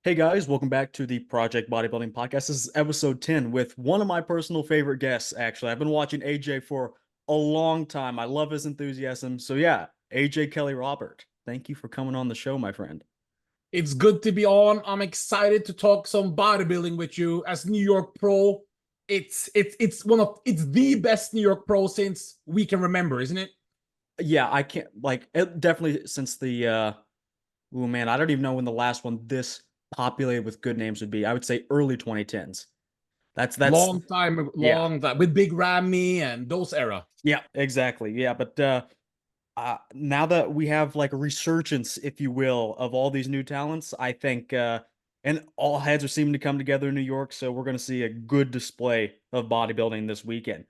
Hey guys, welcome back to the Project Bodybuilding Podcast. This is episode 10 with one of my personal favorite guests, actually. I've been watching AJ for a long time. I love his enthusiasm. So yeah, AJ Kelly Robert, thank you for coming on the show, my friend. It's good to be on. I'm excited to talk some bodybuilding with you as New York Pro. It's the best New York Pro since we can remember, isn't it? Yeah, I can't definitely since the oh man, I don't even know when the last one this populated with good names would be. I would say early 2010s. That's yeah. Long time with Big Ramy and those era. Yeah, exactly. Yeah, but now that we have like a resurgence, if you will, of all these new talents, I think and all heads are seeming to come together in New York, so we're going to see a good display of bodybuilding this weekend.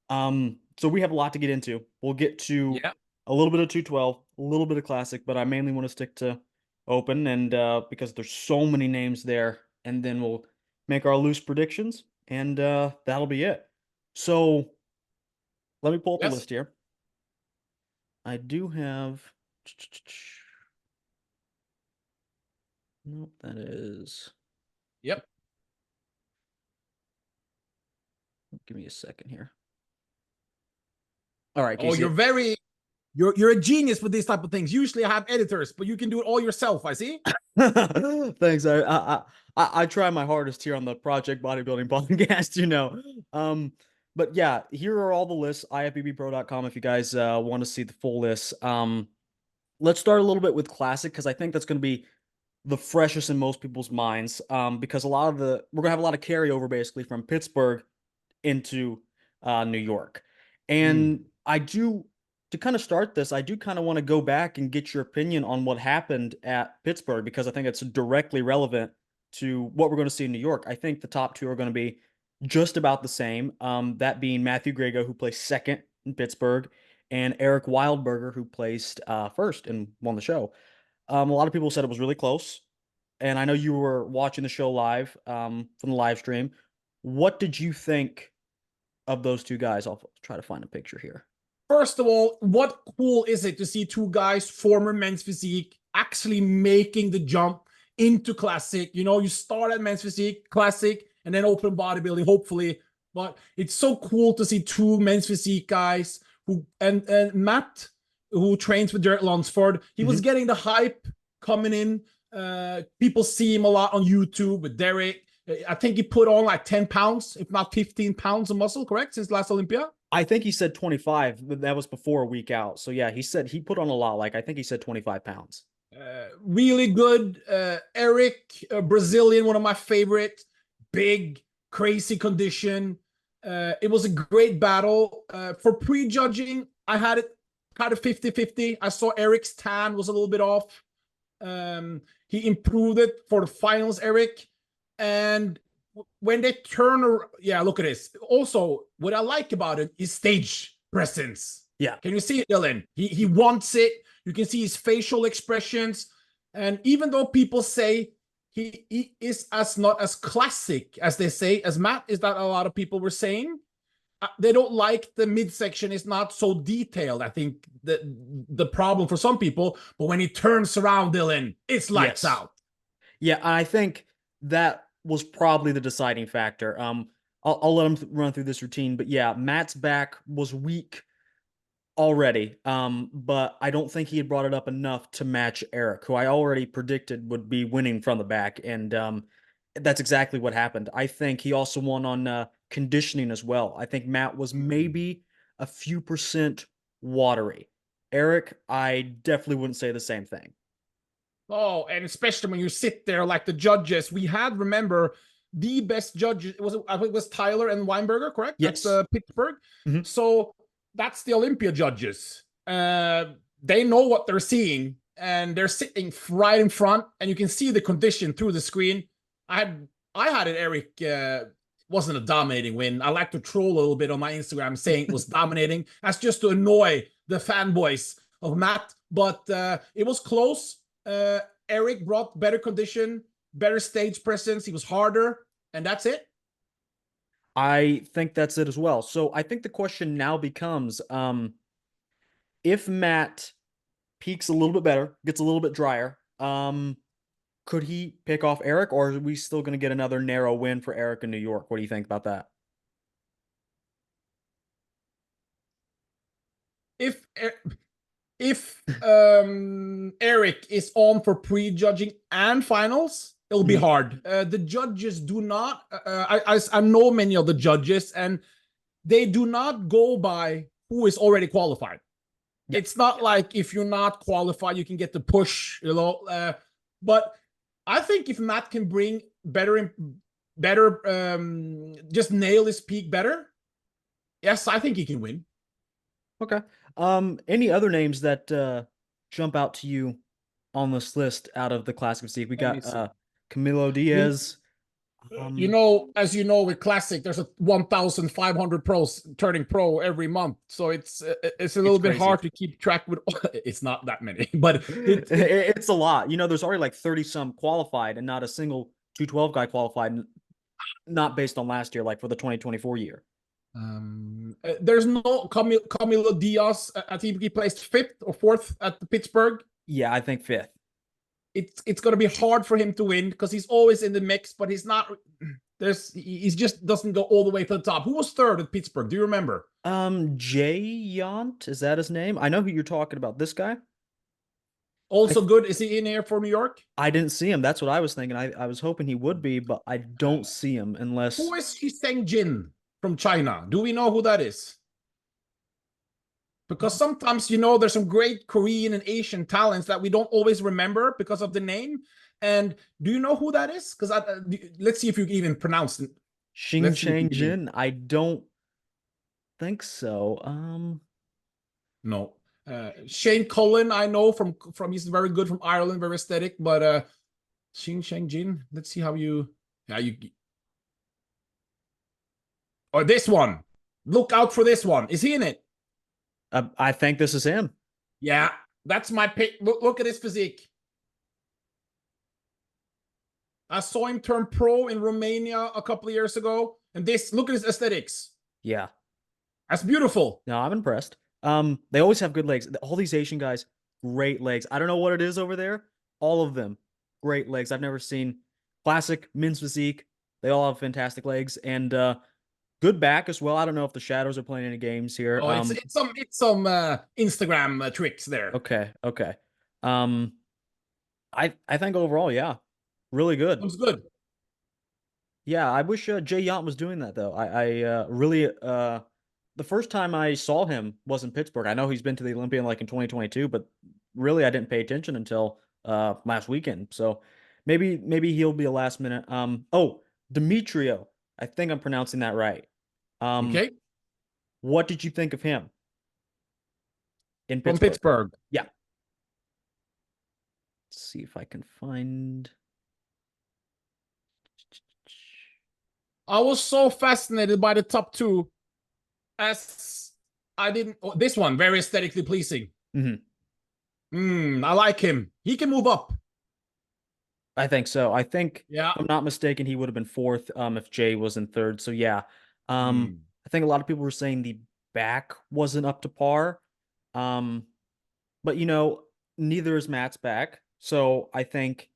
So we have a lot to get into. We'll get to Yeah. a little bit of 212, a little bit of classic, but I mainly want to stick to open and because there's so many names there, and then we'll make our loose predictions and that'll be it. So let me pull up the Yes. list here. I do have. Nope, that is. Yep. Give me a second here. All right, Oh, Casey. you're a genius with these type of things. Usually I have editors, but you can do it all yourself, I see. Thanks. I try my hardest here on the Project Bodybuilding podcast, you know. But yeah, here are all the lists. ifbbpro.com if you guys want to see the full list. Let's start a little bit with classic because I think that's going to be the freshest in most people's minds. Because we're gonna have a lot of carryover basically from Pittsburgh into New York. Mm. And to kind of start this, I do kind of want to go back and get your opinion on what happened at Pittsburgh because I think it's directly relevant to what we're going to see in New York. I think the top two are going to be just about the same. That being Matthew Grego, who placed second in Pittsburgh, and Eric Wildberger, who placed first and won the show. A lot of people said it was really close, and I know you were watching the show live from the live stream. What did you think of those two guys? I'll try to find a picture here. First of all, what cool is it to see two guys, former men's physique, actually making the jump into classic? You know, you start at men's physique, classic, and then open bodybuilding, hopefully. But it's so cool to see two men's physique guys who and Matt, who trains with Derek Lunsford, he was Mm-hmm. getting the hype coming in. People see him a lot on YouTube with Derek. I think he put on like 10 pounds, if not 15 pounds of muscle, correct? Since last Olympia. I think he said 25, but that was before a week out. So yeah, he said he put on a lot. Like I think he said 25 pounds. Really good. Eric, Brazilian, one of my favorite. Big, crazy condition. It was a great battle. For prejudging, I had it kind of 50-50. I saw Eric's tan was a little bit off. He improved it for the finals, Eric. And when they turn around, yeah, look at this. Also, what I like about it is stage presence. Yeah. Can you see it, Dylan? He wants it. You can see his facial expressions. And even though people say he is as not as classic as they say, as Matt is that a lot of people were saying, they don't like the midsection is not so detailed. I think the problem for some people, but when he turns around, Dylan, it's lights Yes. out. Yeah, I think that was probably the deciding factor. I'll let him run through this routine, but yeah, Matt's back was weak already. But I don't think he had brought it up enough to match Eric, who I already predicted would be winning from the back, and that's exactly what happened. I think he also won on conditioning as well. I think Matt was maybe a few percent watery. Eric, I definitely wouldn't say the same thing. Oh, and especially when you sit there like the judges, we had remember the best judges. I think it was Tyler and Weinberger, correct? At Yes. Pittsburgh. Mhm. So that's the Olympia judges. They know what they're seeing, and they're sitting right in front, and you can see the condition through the screen. I had it. Eric wasn't a dominating win. I like to troll a little bit on my Instagram saying it was dominating. That's just to annoy the fanboys of Matt, but it was close. Eric brought better condition, better stage presence. He was harder, and that's it. I think that's it as well. So I think the question now becomes if Matt peaks a little bit better, gets a little bit drier, Could he pick off Eric, or are we still going to get another narrow win for Eric in New York? What do you think about that? If Eric is on for prejudging and finals, it'll be Mhm. hard. The judges do not. I know many of the judges, and they do not go by who is already qualified. Yeah. It's not like if you're not qualified, you can get the push, you know. But I think if Matt can bring better, just nail his peak better, yes, I think he can win. Okay. Any other names that jump out to you on this list out of the classic physique? We Let me got see. Camilo You, Diaz. you Um, know, as you know, with Classic, there's a 1,500 pros turning pro every month, so it's a it's little bit crazy. hard to keep track with. It's not that many, but It's a lot. There's already like 30 some qualified and not a single 212 guy qualified, not based on last year, like for the 2024 year. there's no Camilo Diaz. I think he placed fifth or fourth at the Pittsburgh. Yeah, I think fifth. It's going to be hard for him to win because he's always in the mix, but he's not. He's just doesn't go all the way to the top. Who was third at Pittsburgh? Do you remember? Jay Yant, is that his name? I know who you're talking about. This guy? I Also good. Is he in here for New York? I didn't see him. That's what I was thinking. I was hoping he would be, but I don't see him Who unless is Hiseng Jin from China? Do we know who that is? Because sometimes, there's some great Korean and Asian talents that we don't always remember because of the name. And do you know who that is? Because let's see if you can even pronounce it. Xing Let's see if you Chang can. Jin. I don't think so. No. Shane Cullen, I know from he's very good from Ireland, very aesthetic, but Xing Sheng Jin. Let's see how you. Yeah, you. Or this one. Look out for this one. Is he in it? I think this is him. Yeah, that's my pick. Look at his physique. I saw him turn pro in Romania a couple of years ago, and look at his aesthetics. Yeah. That's beautiful. No, I'm impressed. They always have good legs. All these Asian guys, great legs. I don't know what it is over there. All of them, great legs. I've never seen classic men's physique. They all have fantastic legs and good back as well. I don't know if the shadows are playing any games here. Oh, it's some Instagram tricks there. Okay, okay. Um, I think overall, yeah, really good. Looks good. Yeah, I wish Jay Yant was doing that though. I really the first time I saw him was in Pittsburgh. I know he's been to the Olympian like in 2022, but really I didn't pay attention until last weekend. So maybe he'll be a last minute. Oh, Demetrio. I think I'm pronouncing that right. Um, Okay, what did you think of him in from Pittsburgh? Pittsburgh. Yeah. Let's see if I can find. I was so fascinated by the top two, as I didn't. Oh, this one very aesthetically pleasing. Mhm. I like him. He can move up. I think so. I think Yeah. if I'm not mistaken, he would have been fourth if Jay was in third. So yeah. Mm. I think a lot of people were saying the back wasn't up to par. Um, but neither is Matt's back. So I think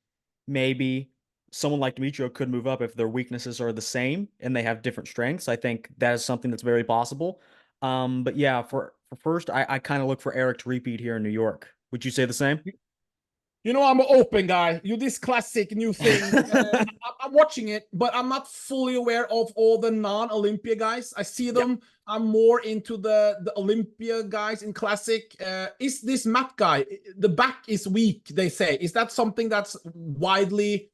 maybe someone like Demetrio could move up if their weaknesses are the same and they have different strengths. I think that is something that's very possible. But yeah, for first, I kind of look for Eric to repeat here in New York. Would you say the same? I'm an open guy. This classic new thing. I'm watching it, but I'm not fully aware of all the non-Olympia guys. I see Yeah. them. I'm more into the Olympia guys in classic. Is this Matt guy? The back is weak, they say. Is that something that's widely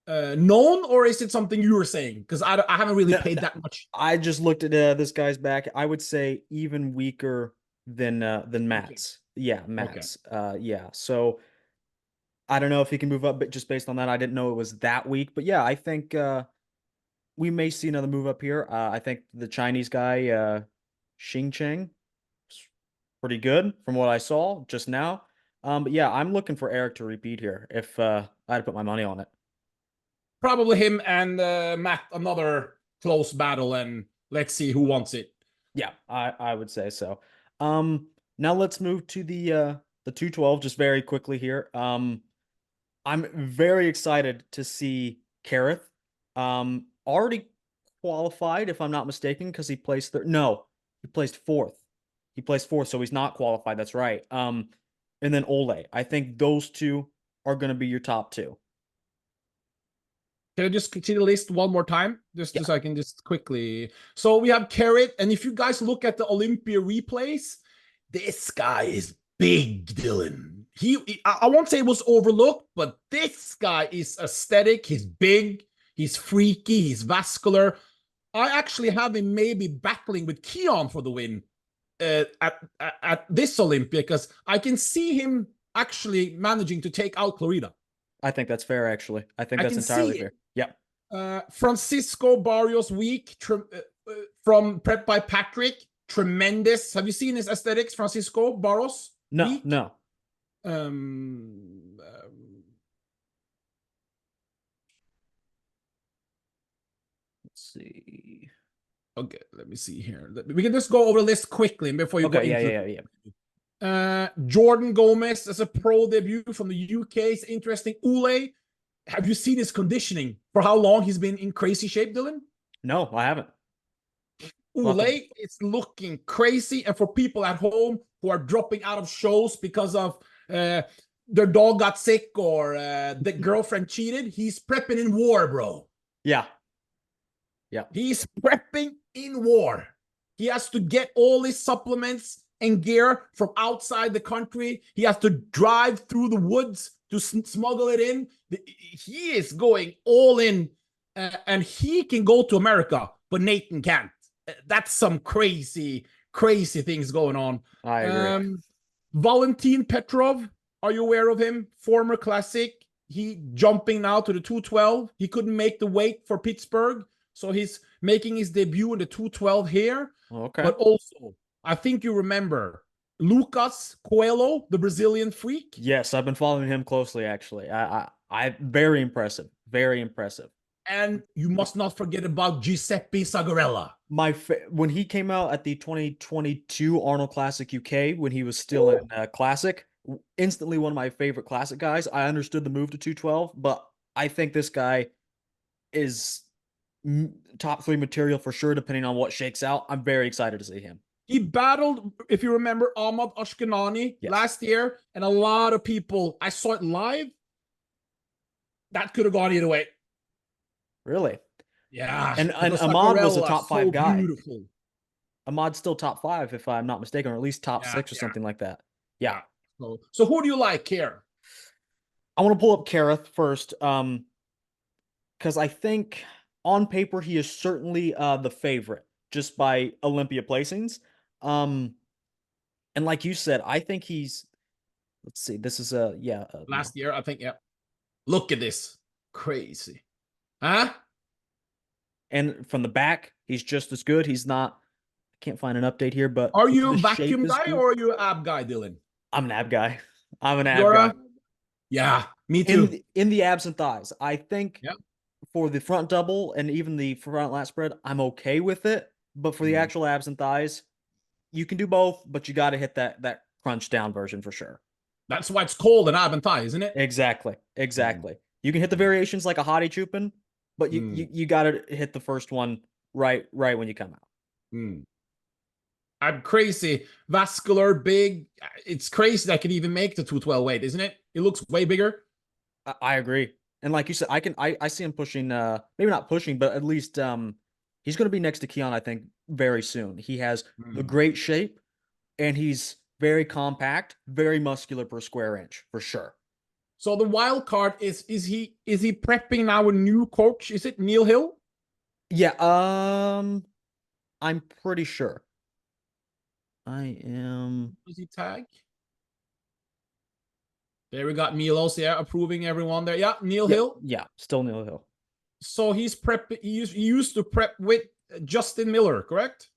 known, or is it something you were saying? Because I haven't really No, paid that much. I just looked at this guy's back. I would say even weaker than Okay. Matt's. Yeah, Okay. Matt's. Yeah. So I don't know if he can move up, but just based on that, I didn't know it was that weak. But yeah, I think we may see another move up here. I think the Chinese guy, Xing Cheng, is pretty good from what I saw just now. But yeah, I'm looking for Eric to repeat here if I had to put my money on it. Probably him and Matt, another close battle, and let's see who wants it. Yeah, I would say so. Now let's move to the 212 just very quickly here. I'm very excited to see Kareth. Already qualified, if I'm not mistaken, because he placed third. No, he placed fourth. He placed fourth, so he's not qualified. That's right. And then Ole. I think those two are going to be your top two. Can I just see the list one more time? Just Yeah, so I can just quickly. So we have Carrot, and if you guys look at the Olympia replays, this guy is big, Dylan. I won't say it was overlooked, but this guy is aesthetic. He's big, he's freaky, he's vascular. I actually have him maybe battling with Keon for the win at this Olympia because I can see him actually managing to take out Clarita. I think that's fair, actually. I think I that's can entirely see it. fair. Yeah. Francisco Barrios week from Prep by Patrick. Tremendous. Have you seen his aesthetics, Francisco Barrios No, week? no. Um, Let's see. okay, let me see here. We can just go over the list quickly before you go Okay, yeah, into yeah, yeah, yeah. Jordan Gomez as a pro debut from the UK is interesting. Ule, have you seen his conditioning for how long he's been in crazy shape, Dylan? No, I haven't. We'll have to. Ule is looking crazy. And for people at home who are dropping out of shows because of their dog got sick or the girlfriend cheated, he's prepping in war, bro. Yeah. Yeah. He's prepping in war. He has to get all his supplements and gear from outside the country. He has to drive through the woods to smuggle it in. He is going all in, and he can go to America, but Nathan can't. That's some crazy, crazy things going on. I agree. Valentin Petrov, are you aware of him? Former classic. He jumping now to the 212. He couldn't make the weight for Pittsburgh, so he's making his debut in the 212 here. Okay. But also, I think you remember Lucas Coelho, the Brazilian freak. Yes, I've been following him closely, actually. Very impressive. Very impressive. And you must not forget about Giuseppe Sagarella. When he came out at the 2022 Arnold Classic UK, when he was still in Classic, instantly one of my favorite Classic guys. I understood the move to 212, but I think this guy is top three material for sure, depending on what shakes out. I'm very excited to see him. He battled, if you remember, Ahmad Ashkenani last year, and a lot of people, I saw it live. That could have gone either way. Really? Yeah. And Ahmad was a top five guy. Beautiful. Ahmad's still top five, if I'm not mistaken, or at least top six or something like that. Yeah. So who do you like here? I want to pull up Kareth first, because I think on paper he is certainly the favorite just by Olympia placings. And like you said, I think he's. Let's see. This is last year, I think. Yeah. Look at this, crazy, huh? And from the back, he's just as good. He's not. I can't find an update here, but are you a vacuum guy or are you an ab guy, Dylan? I'm an ab guy. I'm an ab guy. Yeah, me too. In the abs and thighs, I think for the front double and even the front lat spread, I'm okay with it. But for the actual abs and thighs, you can do both, but you got to hit that crunch down version for sure. That's why it's called an ab and thigh, isn't it? Exactly. You can hit the variations like a hottie chupin, but you got to hit the first one right when you come out. I'm crazy. Vascular, big. It's crazy that I can even make the 212 weight, isn't it? It looks way bigger. I agree. And like you said, I see him pushing, maybe not pushing, but at least he's going to be next to Keon, I think, very soon. He has a great shape, and he's very compact, very muscular per square inch, for sure. So the wild card is he prepping now a new coach? Is it Neil Hill? Yeah, I'm pretty sure. I am. Does he tag? There we got Milos, approving everyone there. Yeah, Neil Hill. Yeah, still Neil Hill. So he's prep. He used to prep with Justin Miller, correct?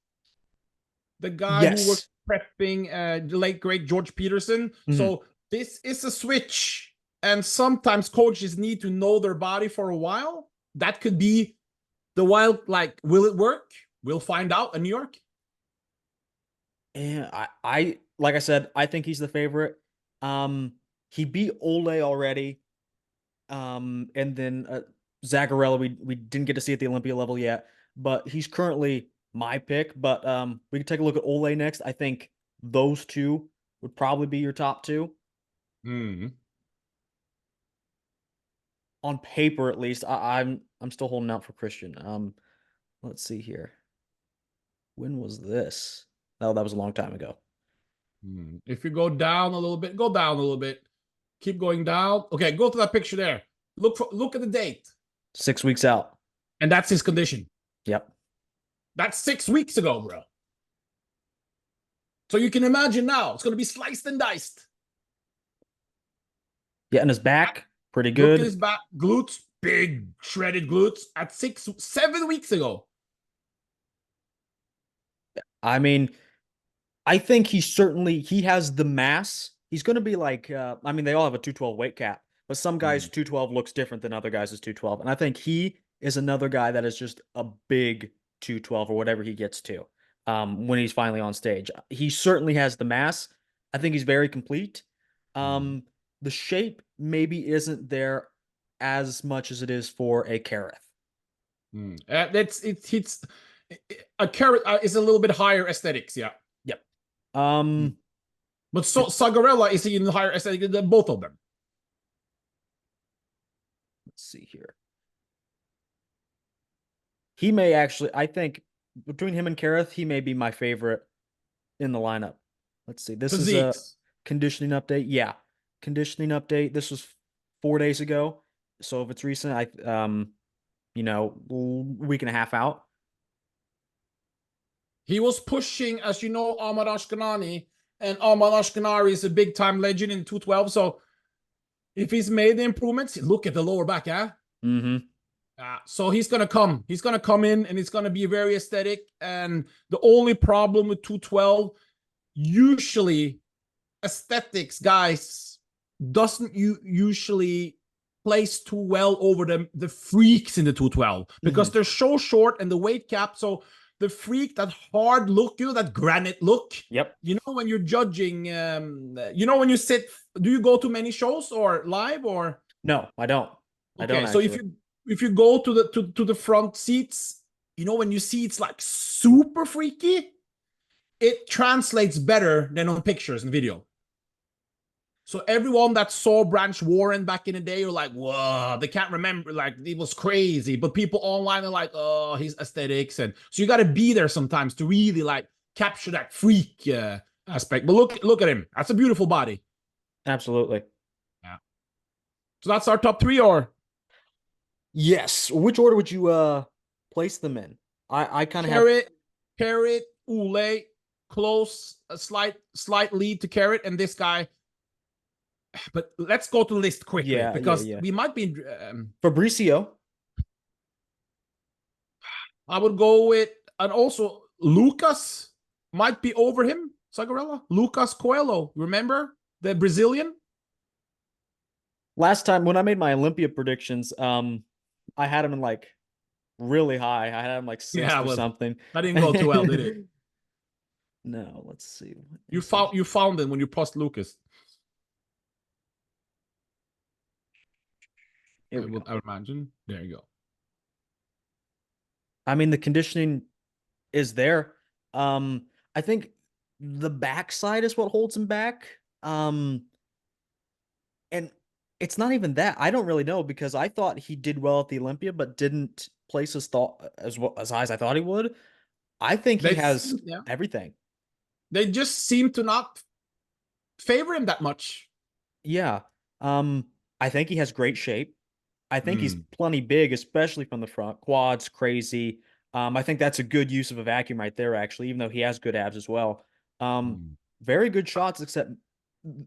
The guy who was prepping the late great George Peterson. So this is a switch, and sometimes coaches need to know their body for a while. That could be the wild. Like, will it work? We'll find out in New York. Yeah, I like I said, I think he's the favorite. He beat Ole already. And then Zagarella, we didn't get to see at the Olympia level yet, but he's currently my pick. But we can take a look at Ole next. I think those two would probably be your top two Hmm. on paper, at least. I'm still holding out for Christian. Let's see here. When was this? Oh, that was a long time ago. If you go down a little bit, go down a little bit. Keep going down. Okay, go to that picture there. Look at the date. 6 weeks out. And that's his condition. Yep. That's 6 weeks ago, bro. So you can imagine now it's going to be sliced and diced. Yeah, and his back, pretty Look at good. his back, glutes, big shredded glutes at 7 weeks ago. I mean, I think he has the mass. He's going to be like I mean they all have a 212 weight cap, but some guys Mm, 212 looks different than other guys' 212. And I think he is another guy that is just a big 212 or whatever he gets to when he's finally on stage. He certainly has the mass. I think he's very complete. mm, Um the shape maybe isn't there as much as it is for a Kareth. it's a carrot is a little bit higher aesthetics, yeah. Yep. Mm. Um But so Sagarella is in higher aesthetic than both of them. let's see here. He may actually, I think between him and Kareth, he may be my favorite in the lineup. Let's see. This is a Physiques. conditioning update. Yeah. Conditioning update. This was 4 days ago. So if it's recent, week and a half out. He was pushing, as you know, Ahmad Ashkanani, and Ahmad Ashkanari is a big time legend in 212. So if he's made the improvements, look at the lower back, yeah. Mm-hmm. So he's gonna come. He's gonna come in, and it's gonna be very aesthetic. And the only problem with 212, usually aesthetics, guys, doesn't usually place too well over the freaks in the 212 because Mm-hmm. they're so short and the weight cap. So the freak, that hard look, that granite look. Yep. When you're judging, when you sit, do you go to many shows or live or? No, I don't. I don't Okay, so actually. if you go to the front seats, when you see it's like super freaky, it translates better than on pictures and video. So everyone that saw Branch Warren back in the day, you're like, whoa, they can't remember, like it was crazy. But people online are like, oh, his aesthetics, and so you got to be there sometimes to really like capture that freak aspect. But look at him. That's a beautiful body. Absolutely. Yeah. So that's our top three, or Yes. Which order would you place them in? I kind of have. Carrot, Ule, close, a slight lead to Carrot, and this guy. But let's go to the list quickly Yeah, yeah, because yeah. we might be. Fabricio. I would go with, and also Lucas might be over him. Sagarella, Lucas Coelho, remember the Brazilian? Last time when I made my Olympia predictions, I had him in like really high. I had him like sixth Yeah, or well, something. that didn't go too well, did it? No, let's see. What You is his? found him when you post Lucas. Here we go. I would imagine. There you go. I mean, the conditioning is there. I think the backside is what holds him back. And it's not even that. I don't really know because I thought he did well at the Olympia, but didn't place his thought as well as high as I thought he would. I think he They has yeah, everything. they just seem to not favor him that much. Yeah. I think he has great shape. I think he's Mm, plenty big, especially from the front. Quads, crazy. I think that's a good use of a vacuum right there, actually, even though he has good abs as well. Um, mm. very good shots, except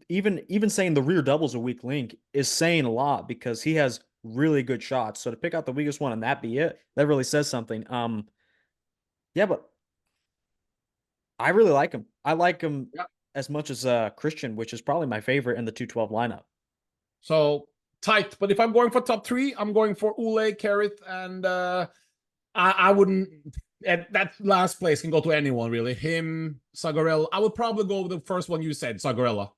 even saying the rear double's a weak link is saying a lot because he has really good shots. So to pick out the weakest one and that be it, that really says something. Yeah, but I really like him. I like him Yeah. as much as Christian, which is probably my favorite in the 212 lineup. So tight. But if I'm going for top three, I'm going for Ule, Carrot, and I wouldn't. And that last place can go to anyone really. Him, Sagarella. I would probably go with the first one you said, Sagarella.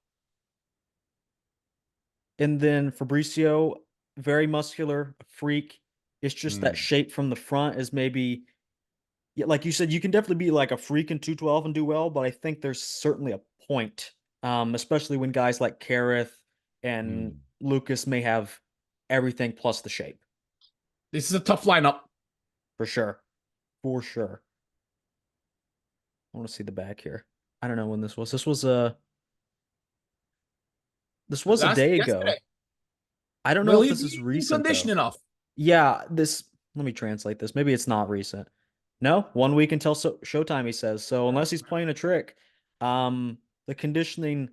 And then Fabricio, very muscular, a freak. It's just that Mm, shape from the front is maybe, yeah, like you said, you can definitely be like a freak in 212 and do well, but I think there's certainly a point, especially when guys like Kareth and mm. Lucas may have everything plus the shape, This is a tough lineup. for sure. For sure. I want to see the back here. I don't know when this was. This was a day Yesterday. ago. I don't know Will if he this is be in recent condition though. enough? Yeah, this, let me translate this. Maybe it's not recent. No, 1 week until showtime, he says. So unless he's playing a trick, the conditioning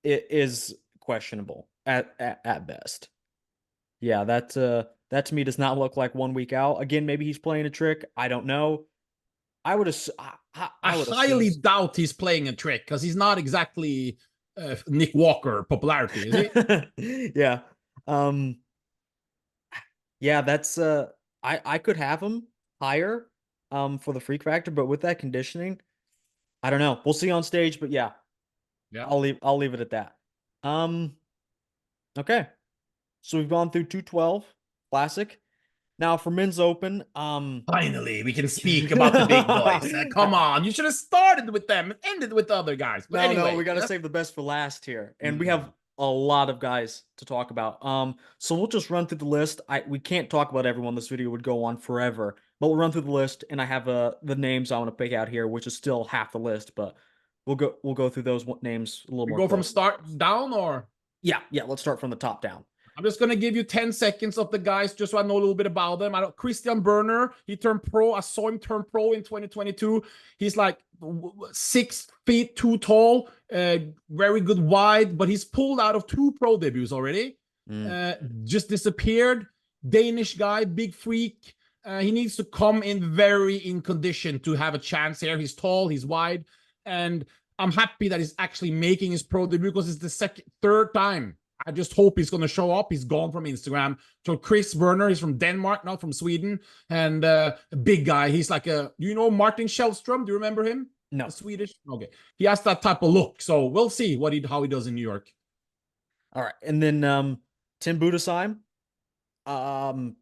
is questionable at best. Yeah, that to me does not look like 1 week out. Again, maybe he's playing a trick. I don't know. I would assume. I I would assume. highly doubt he's playing a trick because he's not exactly Nick Walker popularity, is he? Yeah. Um. Yeah. That's. I could have him higher. For the freak factor, but with that conditioning, I don't know. We'll see on stage, but yeah, Yeah. I'll leave it at that. Um. Okay. So we've gone through 212 classic. Now for men's open, Finally, we can speak about the big boys. Come on, you should have started with them and ended with the other guys. But no, we anyway, got to yes. save the best for last here, and we have Mm. a lot of guys to talk about. So we'll just run through the list. We can't talk about everyone. This video would go on forever, but we'll run through the list, and I have the names I want to pick out here, which is still half the list, but we'll go through those names a little We more go from closely. start down, or Yeah. Let's start from the top down. I'm just gonna give you 10 seconds of the guys just so I know a little bit about them. I don't Christian Berner, he turned pro. I saw him turn pro in 2022. He's like 6 feet too tall, very good wide, but he's pulled out of 2 pro debuts already. Mm. Uh, just disappeared. Danish guy, big freak. He needs to come in very in condition to have a chance here. He's tall, he's wide, and I'm happy that he's actually making his pro debut because it's the third time. I just hope he's going to show up. He's gone from Instagram. So Chris Werner, he's from Denmark, not from Sweden, and a big guy. He's like a, you know, Martin Shellstrom. Do you remember him? No. The Swedish. Okay, he has that type of look. So we'll see how he does in New York. All right, and then Tim Budesheim. Um,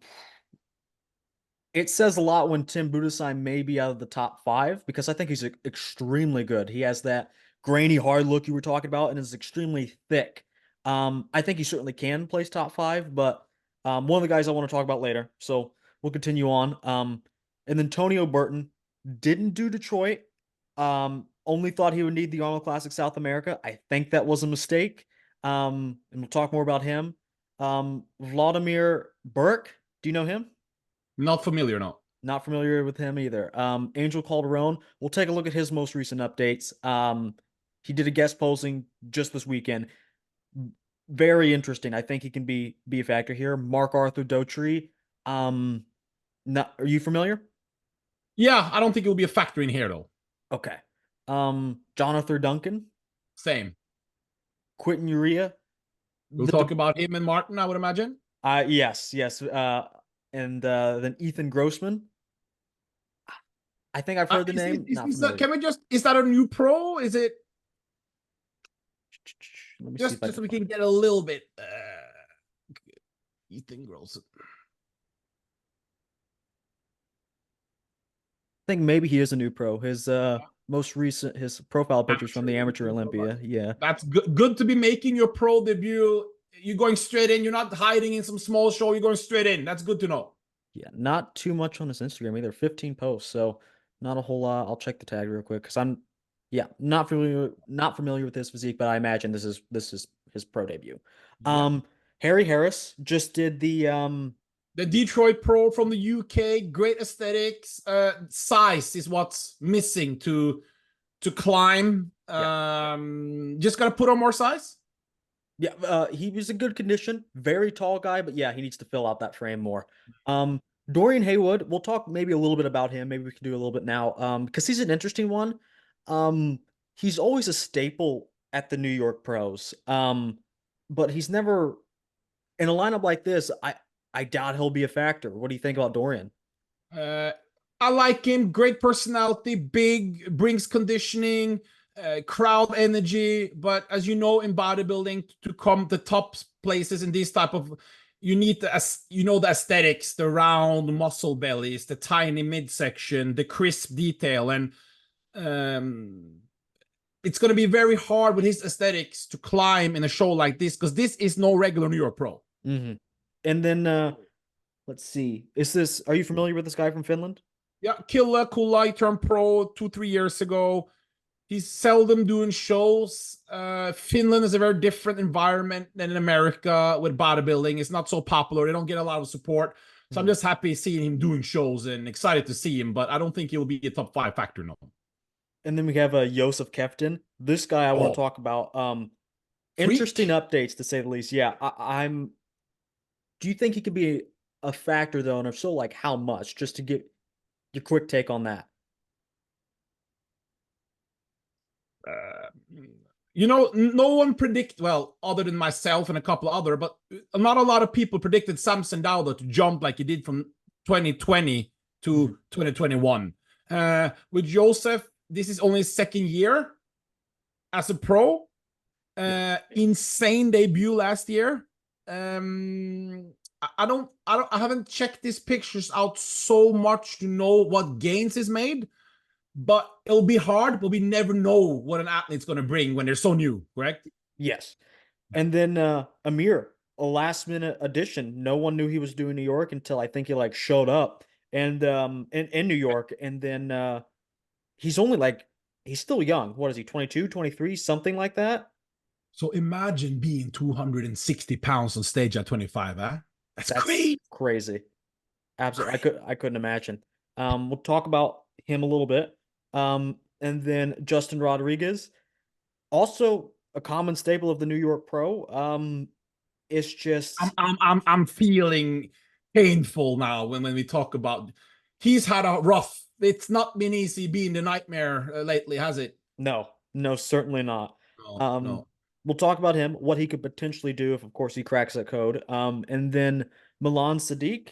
it says a lot when Tim Budesheim may be out of the top five because I think he's extremely good. He has that grainy, hard look you were talking about, and is extremely thick. I think he certainly can place top five, but one of the guys I want to talk about later. So we'll continue on. And then Tonio Burton didn't do Detroit. Only thought he would need the Arnold Classic South America. I think that was a mistake. And we'll talk more about him. Vladimir Burke, do you know him? Not familiar, no. Not familiar with him either. Angel Calderon. We'll take a look at his most recent updates. He did a guest posing just this weekend. Very interesting. I think he can be a factor here. Mark Arthur Dotry. Um, Not, are you familiar? Yeah, I don't think it will be a factor in here though. Okay. Jonathan Duncan, Same. Quentin Uria. We'll The talk about him and Martin, I would imagine. yes. And then Ethan Grossman. I think I've heard the name. Not Is that, familiar. can we just, is that a new pro? Is it Let me see if just I just so can we find can it. get a little bit Ethan Gross. I think maybe he is a new pro. His most recent his profile pictures from Amateur the Amateur Olympian pro. Olympia. Yeah. That's good to be making your pro debut. You're going straight in. You're not hiding in some small show. You're going straight in. That's good to know. Yeah. Not too much on his Instagram either. 15 posts. So not a whole lot. I'll check the tag real quick because I'm yeah, not familiar with his physique, but I imagine this is his pro debut. Yeah. Um Harry Harris just did The Detroit Pro from the UK, great aesthetics. Size is what's missing to climb. yeah. Just gotta put on more size. Yeah, he was in good condition, very tall guy, but yeah, he needs to fill out that frame more. Um, Dorian Haywood, we'll talk maybe a little bit about him. Maybe we can do a little bit now, because he's an interesting one. Um, he's always a staple at the New York pros. But he's never in a lineup like this. I doubt he'll be a factor. What do you think about Dorian? Uh, I like him. Great personality, big, brings conditioning, crowd energy. But as you know, in bodybuilding, to come the top places in these type of you need the aesthetics, the round muscle bellies, the tiny midsection, the crisp detail, and um, it's going to be very hard with his aesthetics to climb in a show like this because this is no regular New York Pro. Hmm. And then let's see. Are you familiar with this guy from Finland? Yeah, Killa Kulai turned pro 2 3 years ago. He's seldom doing shows. Finland is a very different environment than in America with bodybuilding. It's not so popular. They don't get a lot of support. So I'm Mhm. just happy seeing him doing shows and excited to see him, but I don't think he'll be a top five factor no. And then we have Josef Keftin. This guy I want to Oh, talk about. Interesting freak. updates to say the least. Yeah, I'm. Do you think he could be a factor though? And if so, like how much? Just to get your quick take on that. Uh, no one well, other than myself and a couple of other, but not a lot of people predicted Samson Dowda to jump like he did from 2020 Mhm. to 2021. With Joseph, this is only his second year as a pro. Yeah. Insane debut last year. I haven't checked these pictures out so much to know what gains is made, but it'll be hard, but we never know what an athlete's going to bring when they're so new, correct? Yes. And then Amir, a last minute addition. No one knew he was doing New York until I think he like showed up and in New York. And then he's only like he's still young. What is he, 22, 23, something like that? So imagine being 260 pounds on stage at 25, huh? That's That's great. crazy. Absolutely. Great. I couldn't imagine. We'll talk about him a little bit. And then Justin Rodriguez, also a common staple of the New York Pro. It's just I'm feeling painful now when we talk about he's had a rough. It's not been easy being the nightmare lately, has it? no, no, certainly not. No, Um, no. we'll talk about him, what he could potentially do if, of course, he cracks that code. And then Milan Sadiq,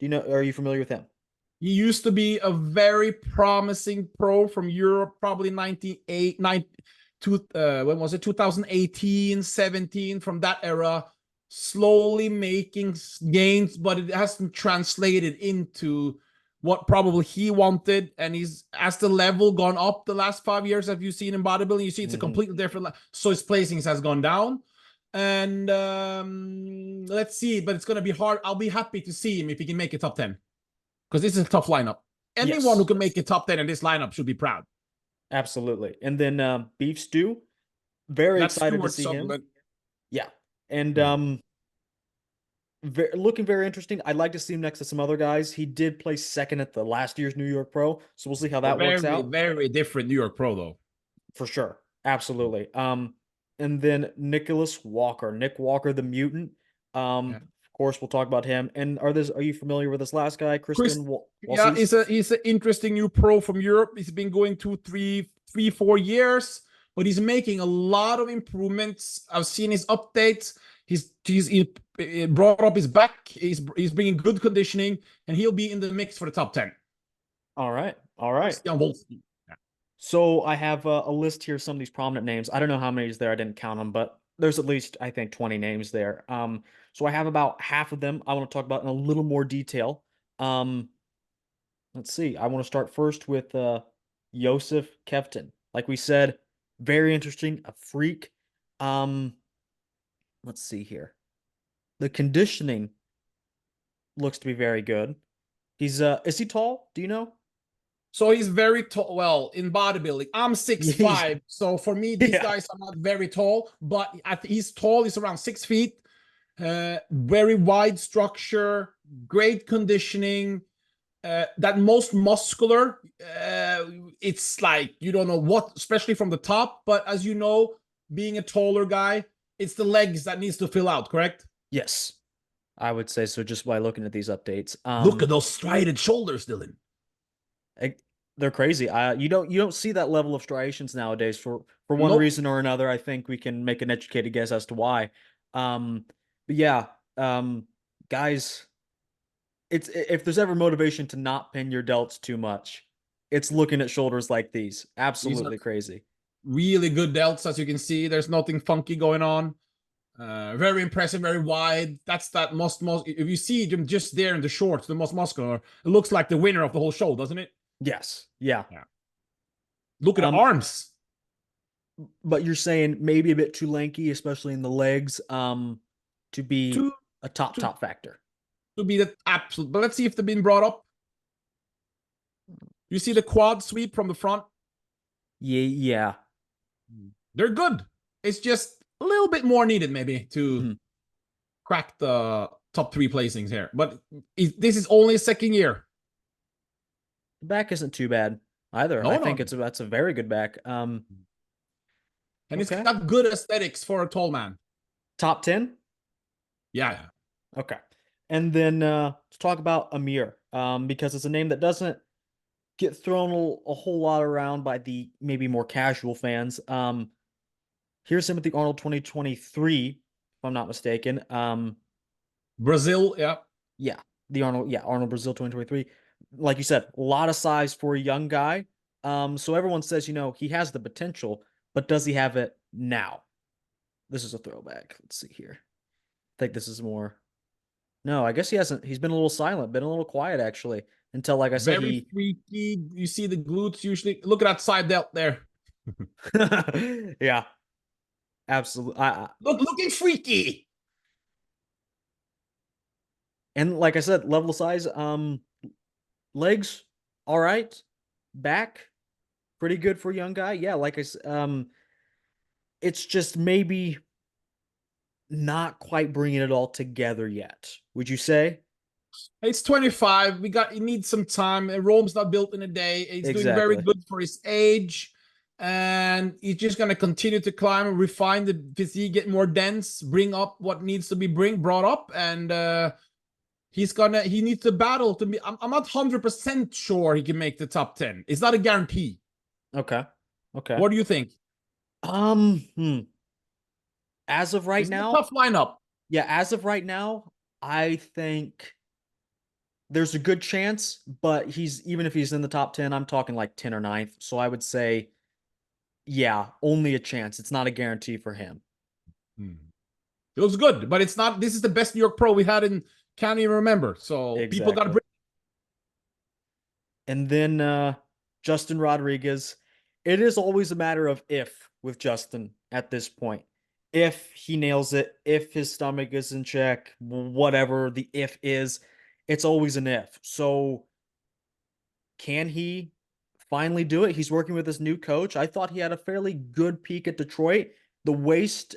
are you familiar with him? He used to be a very promising pro from Europe, probably 98, 9, when was it? 2018, 17, from that era, slowly making gains, but it hasn't translated into what probably he wanted. And he's, as the level gone up the last 5 years, have you seen in bodybuilding? You see it's a Hmm. completely different, so his placings has gone down. And let's see, but it's going to be hard. I'll be happy to see him if he can make a top 10 because this is a tough lineup. Anyone who Yes, can make a top 10 in this lineup should be proud. absolutely. And then Beef Stew, very That's excited to Stuart see him. Sutherland. Yeah. And Yeah. looking very interesting. I'd like to see him next to some other guys. He did place second at the last year's New York Pro, so we'll see how that works Very, out very different New York Pro, though. for sure. Absolutely. And then Nicholas Walker, Nick Walker, the mutant. Yeah. Of course, we'll talk about him. And are you familiar with this last guy, Chris, Kristen yeah, Walsies? he's an interesting new pro from Europe. He's been going 4 years, but he's making a lot of improvements. I've seen his updates. He brought up his back. He's bringing good conditioning, and he'll be in the mix for the top 10. All right, all right. Christian Wolski. So I have a list here, some of these prominent names. I don't know how many is there. I didn't count them, but there's at least I think 20 names there. So I have about half of them I want to talk about in a little more detail. Um, let's see. I want to start first with Josef Keftin. Like we said, very interesting, a freak. Um, let's see here. The conditioning looks to be very good. He's is he tall? Do you know? So he's very tall. Well, in bodybuilding, I'm six Yeah. five. So for me, these Yeah. guys are not very tall, but he's tall. He's around 6 feet. Very wide structure, great conditioning. That most muscular. It's like you don't know what, especially from the top. But as you know, being a taller guy, it's the legs that needs to fill out. Correct? Yes. I would say so just by looking at these updates. Look at those striated shoulders, Dylan. I- they're crazy. You don't see that level of striations nowadays for one Nope. reason or another. I think we can make an educated guess as to why. But yeah, guys, it's if there's ever motivation to not pin your delts too much, it's looking at shoulders like these. These are Absolutely crazy. really good delts, as you can see. There's nothing funky going on. Very impressive, very wide. That's that most. If you see him just there in the shorts, the most muscular, it looks like the winner of the whole show, doesn't it? Yes. Yeah. Yeah. Look at the Um, arms. but you're saying maybe a bit too lanky, especially in the legs, to be To a top to top factor. to be the absolute. But let's see if they've been brought up. You see the quad sweep from the front. Yeah, yeah. They're good. It's just a little bit more needed, maybe, to Mhm. crack the top three placings here. But this is only second year. The back isn't too bad either. I No, think no. it's that's a very good back. And it's Okay. got good aesthetics for a tall man. Top 10? Yeah, yeah. Okay. And then let's talk about Amir, because it's a name that doesn't get thrown a whole lot around by the maybe more casual fans. Here's him at the Arnold 2023, if I'm not mistaken. Brazil, yeah. Yeah, Arnold Brazil 2023. Like you said, a lot of size for a young guy. So everyone says, he has the potential, but does he have it now? This is a throwback. Let's see here. I think this is more. No, I guess he hasn't. He's been a little silent, been a little quiet actually, until like I said, Very he. freaky. You see the glutes usually. Look at that side delt there. Yeah, absolutely. Looking freaky. And like I said, level size, legs, all right, back, pretty good for a young guy. Yeah, like I said, it's just maybe not quite bringing it all together yet. Would you say? It's 25. He needs some time. Rome's not built in a day. He's doing very Exactly. good for his age. And he's just gonna continue to climb, refine the physique, get more dense, bring up what needs to be brought up, and he needs to battle to be. I'm not 100% sure he can make the top 10. It's not a guarantee. Okay. Okay. What do you think? Um, hmm. As of right This is a now, tough lineup. yeah, as of right now, I think there's a good chance, but even if he's in the top 10, I'm talking like 10 or ninth. So I would say, yeah, only a chance. It's not a guarantee for him. Hmm. It was good, but it's not. This is the best New York Pro we had in can't even remember. So people got to Exactly. bring. And then Justin Rodriguez. It is always a matter of if with Justin at this point. If he nails it, if his stomach is in check, whatever the if is, it's always an if. So can he finally do it? He's working with his new coach. I thought he had a fairly good peak at Detroit. The waist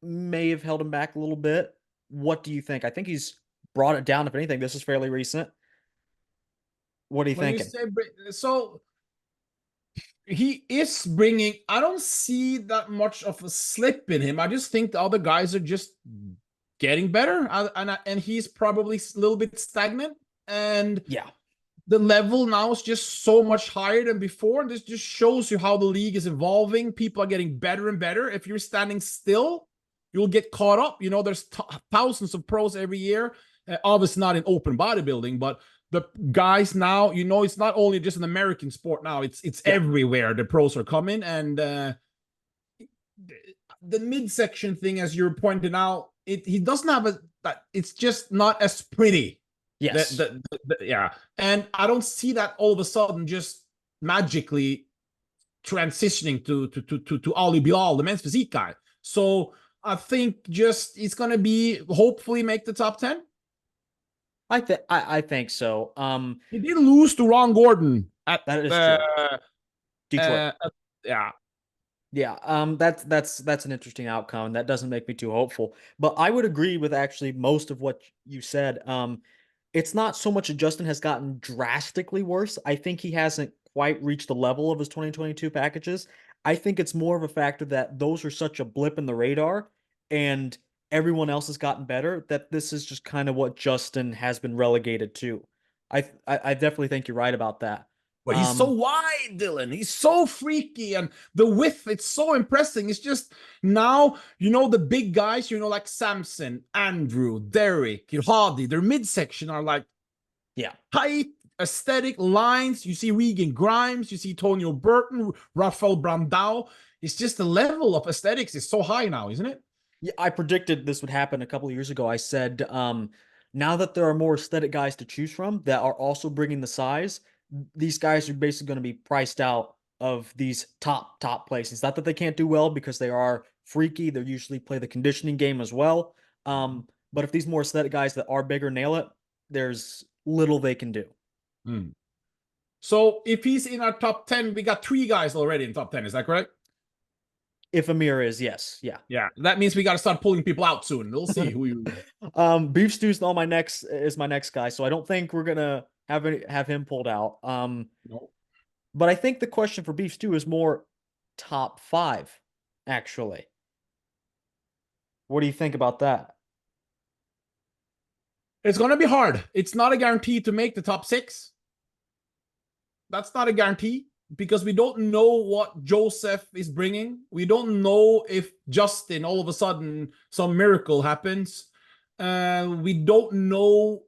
may have held him back a little bit. What do you think? I think he's brought it down. If anything, this is fairly recent. What are you When you thinking? say so, he is bringing. I don't see that much of a slip in him. I just think the other guys are just getting better, and he's probably a little bit stagnant. And Yeah. the level now is just so much higher than before. And this just shows you how the league is evolving. People are getting better and better. If you're standing still, you'll get caught up. There's thousands of pros every year. Obviously not in open bodybuilding, but the guys now, it's not only just an American sport now. It's Yeah. everywhere. The pros are coming, and the midsection thing, as you're pointing out, he doesn't have that. It's just not as pretty. Yes. Yeah, and I don't see that all of a sudden just magically transitioning to Ali Bilal, the men's physique guy. So I think just it's gonna be hopefully make the top 10. I think so. He did lose to Ron Gordon at That is true. Detroit. uh, yeah. Yeah, that's an interesting outcome. That doesn't make me too hopeful. But I would agree with actually most of what you said. It's not so much that Justin has gotten drastically worse. I think he hasn't quite reached the level of his 2022 packages. I think it's more of a factor that those are such a blip in the radar and everyone else has gotten better that this is just kind of what Justin has been relegated to. I definitely think you're right about that. But he's so Um, wide, Dylan. He's so freaky, and the width, it's so impressive. It's just now, the big guys, like Samson, Andrew, Derek, Hardy, their midsection are like yeah. tight, aesthetic lines. You see Regan Grimes, you see Tonio Burton, Rafael Brandao. It's just the level of aesthetics is so high now, isn't it? Yeah, I predicted this would happen a couple of years ago. I said, now that there are more aesthetic guys to choose from that are also bringing the size, these guys are basically going to be priced out of these top places. Not that they can't do well because they are freaky. They usually play the conditioning game as well. But if these more aesthetic guys that are bigger nail it, there's little they can do. Mm. So if he's in our top 10, we got 3 guys already in top 10. Is that correct? If Amir is, yes, yeah. Yeah. That means we got to start pulling people out soon. We'll see who you. Beef Stew's on my next is my next guy, so I don't think we're gonna have him pulled out. No. But I think the question for Beef Stew is more top five, actually. What do you think about that? It's going to be hard. It's not a guarantee to make the top 6. That's not a guarantee because we don't know what Joseph is bringing. We don't know if Justin all of a sudden some miracle happens. We don't know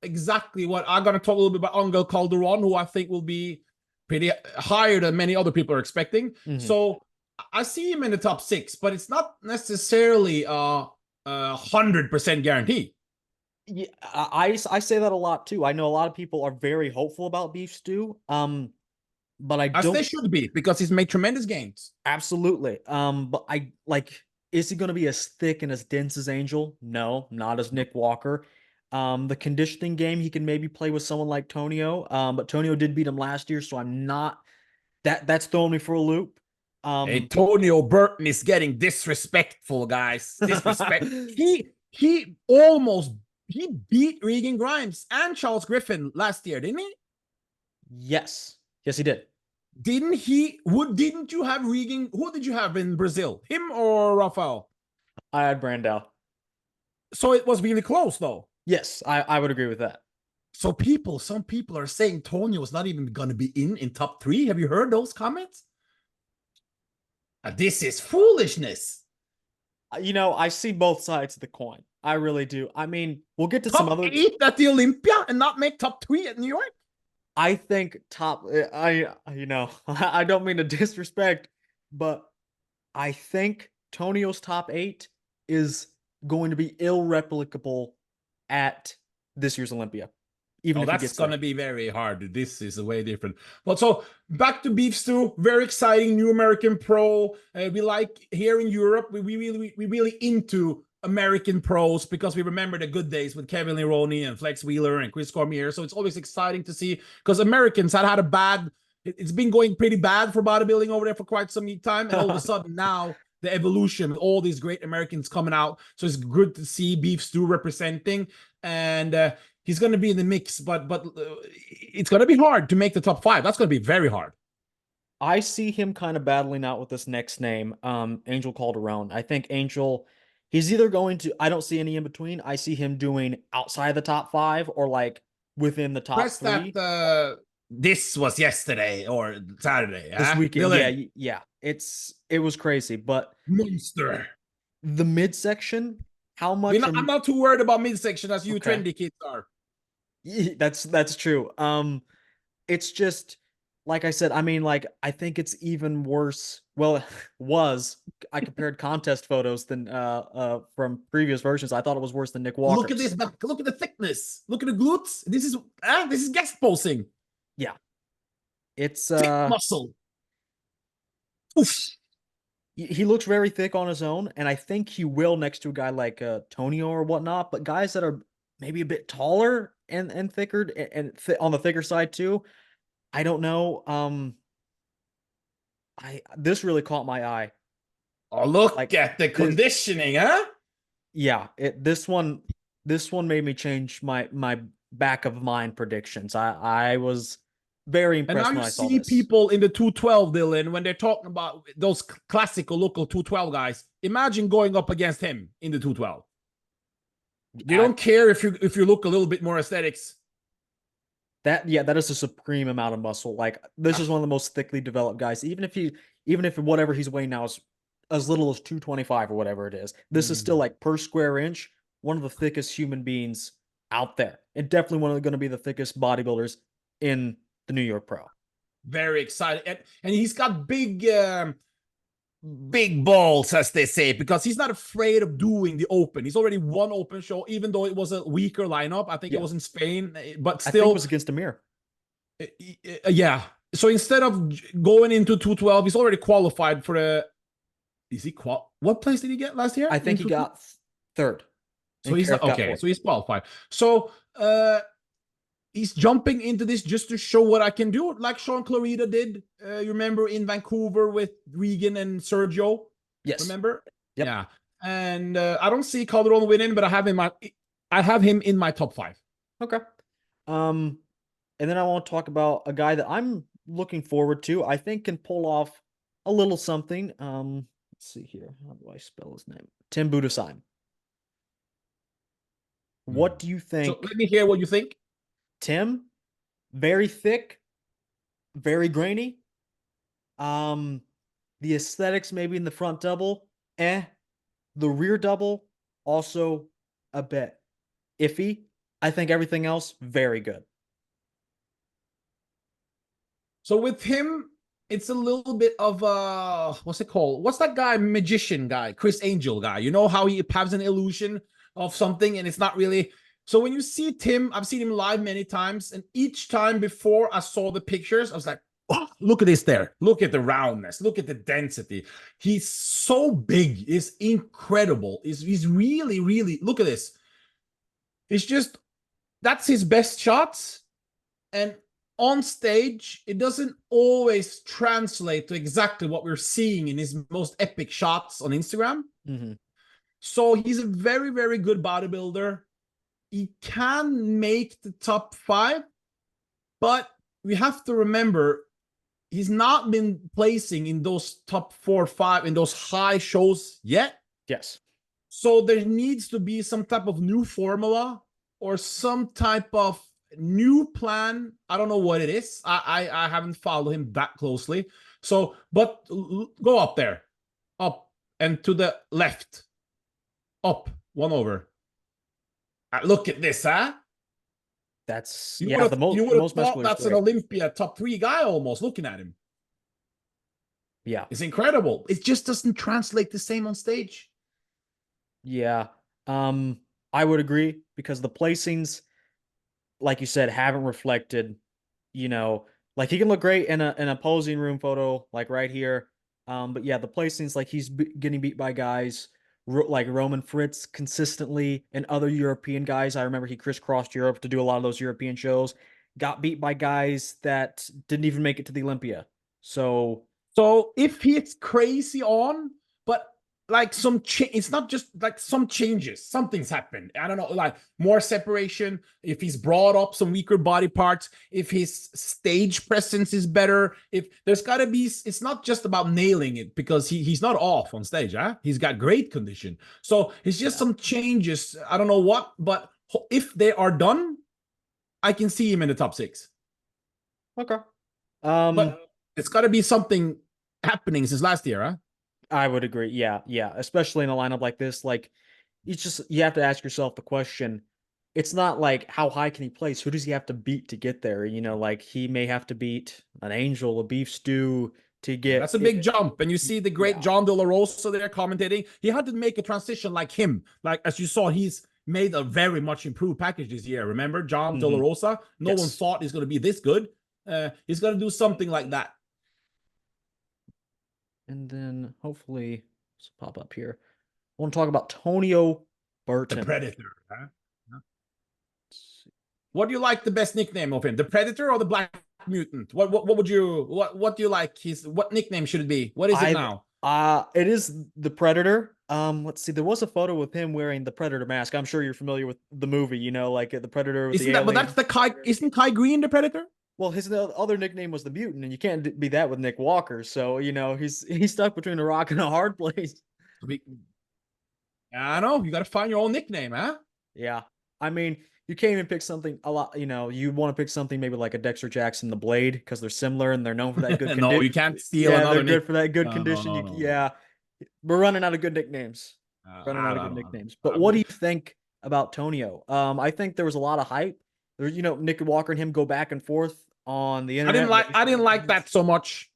exactly what I'm going to talk a little bit about Angel Calderon, who I think will be pretty higher than many other people are expecting. So I see him in the top 6, but it's not necessarily a 100% guarantee. Yeah, I say that a lot too. I know a lot of people are very hopeful about Beef Stew. But I As they don't should be, because he's made tremendous gains. absolutely. But I like, is he going to be as thick and as dense as Angel? No, not as Nick Walker. The conditioning game, he can maybe play with someone like Tonio. But Tonio did beat him last year, so I'm not that's throwing me for a loop. Antonio Burton is getting disrespectful, guys. Disrespect. He beat Regan Grimes and Charles Griffin last year, didn't he? Yes. Yes, he did. Didn't he? Didn't you have Regan? Who did you have in Brazil? Him or Rafael? I had Brandao. So it was really close, though. Yes, I would agree with that. So some people are saying Tonio is not even going to be in top 3. Have you heard those comments? This is foolishness. I see both sides of the coin. I really do. I mean, we'll get to some Top other 8 at the Olympia and not make top 3 at New York? I think top I don't mean to disrespect, but I think Tonio's top 8 is going to be irreplicable at this year's Olympia. Even if he That's gets there. gonna be very hard. This is way different. But so back to Beef Stew, very exciting new American pro. We like here in Europe. We really into American pros because we remember the good days with Kevin Leone and Flex Wheeler and Chris Cormier. So it's always exciting to see because Americans had a bad. It's been going pretty bad for bodybuilding over there for quite some time, and all of a sudden now the evolution, all these great Americans coming out. So it's good to see Beef Stew representing and. He's going to be in the mix, but it's going to be hard to make the top 5. That's going to be very hard. I see him kind of battling out with this next name, Angel Calderon. I think Angel, he's either going to, I don't see any in between. I see him doing outside the top 5 or like within the top Press 3. that this was yesterday or Saturday. This weekend. Dylan. Yeah. It was crazy. But Monster. the midsection, how much I'm not too worried about midsection as you okay. trendy kids are. That's true. It's just like I said, I mean, like I think it's even worse. Well, I compared contest photos than from previous versions. I thought it was worse than Nick Walker's. Look at this back. Look at the thickness. Look at the glutes. This is guest posing. Yeah. It's thick muscle. Oof. He looks very thick on his own, and I think he will next to a guy like Tonio or whatnot, but guys that are maybe a bit taller and thicker and on the thicker side too. I don't know. This really caught my eye. Oh, look at the conditioning, huh? Yeah, this one made me change my back of mind predictions. I was very impressed when I saw this. And now you see people in the 212, Dylan, when they're talking about those classical local 212 guys. Imagine going up against him in the 212. You don't care if you look a little bit more aesthetics. That is a supreme amount of muscle. Like this is one of the most thickly developed guys. Even if whatever he's weighing now is as little as 225 or whatever it is, this is still like per square inch one of the thickest human beings out there, and definitely one of going to be the thickest bodybuilders in the New York Pro. Very excited, and he's got big big balls, as they say, because he's not afraid of doing the open. He's already won open show, even though it was a weaker lineup. I think it Yeah, was in Spain, but I think it was still, against Amir. yeah. So instead of going into 212, he's already qualified for the. Is he What place did he get last year I in think he 212? got third, So and he's not Kareth got okay. fourth. So he's qualified. So he's jumping into this just to show what I can do, like Sean Clarita did. You remember in Vancouver with Regan and Sergio? Yes. Remember? Yep. Yeah. And I don't see Calderon winning, but I have him in my top 5. Okay. Um, and then I want to talk about a guy that I'm looking forward to. I think can pull off a little something. Let's see here. How do I spell his name? Tim Budasheim. What do you So think? let me hear what you think. Tim, very thick, very grainy. Um, the aesthetics maybe in the front double, eh. The rear double, also a bit iffy. I think everything else, very good. So with him, it's a little bit of what's it called? What's that guy, magician guy, Chris Angel guy? You know how he has an illusion of something and it's not really. So when you see Tim, I've seen him live many times, and each time before I saw the pictures, I was like, oh, look at this there. Look at the roundness. Look at the density. He's so big. It's incredible. He's really, really, look at this. It's just, that's his best shots. And on stage, it doesn't always translate to exactly what we're seeing in his most epic shots on Instagram. Mm-hmm. So he's a very, very good bodybuilder. He can make the top 5, but we have to remember he's not been placing in those top 4 or 5 in those high shows yet. Yes. So there needs to be some type of new formula or some type of new plan. I don't know what it is. I haven't followed him that closely. So, but go up there, up and to the left, up, one over. Look at this, huh? That's You would yeah, have you the would have most thought muscular is that's an great. Olympia top 3 guy almost. Looking at him, Yeah. it's incredible. It just doesn't translate the same on stage. Yeah. Um, I would agree because the placings, like you said, haven't reflected, you know, like he can look great in a posing room photo, like right here. But yeah, the placings, like getting beat by guys like Roman Fritz consistently and other European guys. I remember he crisscrossed Europe to do a lot of those European shows, got beat by guys that didn't even make it to the Olympia. So So if he's crazy on, but like it's not just like some changes, something's happened. I don't know, like more separation. If he's brought up some weaker body parts, if his stage presence is better, if there's got to be, it's not just about nailing it because he's not off on stage, huh? He's got great condition. So it's just yeah. some changes. I don't know what, but if they are done, I can see him in the top 6. Okay. Um, But it's got to be something happening since last year, huh? I would agree. Yeah, yeah. Especially in a lineup like this, like you have to ask yourself the question. It's not like how high can he place? Who does he have to beat to get there? You know, like he may have to beat an Angel, a Beef Stew to Yeah, get that's a big it. jump. And you see the great Yeah. John De La Rosa there commentating. He had to make a transition like him. Like, as you saw, he's made a very much improved package this year. Remember, John De La Hmm. Rosa? No one Yes. thought he's going to be this good. He's going to do something like that. And then hopefully let's pop up here. I want to talk about Tonio The Burton. Predator. Huh? What do you like the best nickname of him? The Predator or the Black Mutant? What would you what do you like? What nickname should it be? What is it I now? it is the Predator. Let's see. There was a photo with him wearing the Predator mask. I'm sure you're familiar with the movie, you know, like the Predator with Isn't the that? But that's alien. the Kai. Isn't Kai Green the Predator? Well, his other nickname was the Mutant, and you can't be that with Nick Walker. So you know he's stuck between a rock and a hard place. I know. You got to find your own nickname, huh? Yeah, I mean you can't even pick something a lot. You know, you want to pick something maybe like a Dexter Jackson, the Blade, because they're similar and they're known for that good No, condition. you can't steal Yeah, they're another good nick. for that good No, no, condition. no, no, no. Yeah, we're running out of good nicknames. Running I out of good don't know. nicknames. But what do you think about Tonio? I think there was a lot of hype. There, you know, Nick Walker and him go back and forth on the internet. I didn't like that so much.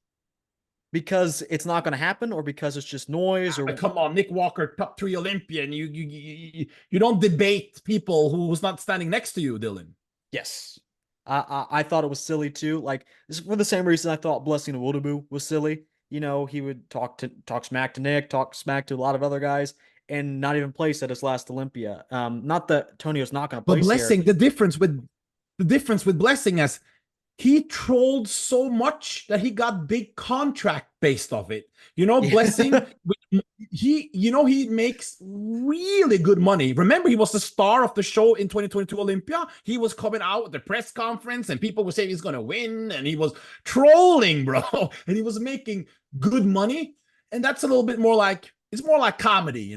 Because it's not going to happen, or because it's just noise, But or come on, Nick Walker, top 3 Olympian. You don't debate people who's not standing next to you, Dylan. yes. I thought it was silly too. Like, for the same reason I thought Blessing Wodabu was silly. You know, he would talk smack to Nick, talk smack to a lot of other guys, and not even place at his last Olympia. Not that Tonio's not going to But place here. Blessing, the difference with Blessing is he trolled so much that he got big contract based off it. Yeah. Blessing, he makes really good money. Remember, he was the star of the show in 2022 Olympia. He was coming out at the press conference, and people were saying he's going to win, and he was trolling, bro, and he was making good money. And that's a little bit more like, it's more like comedy.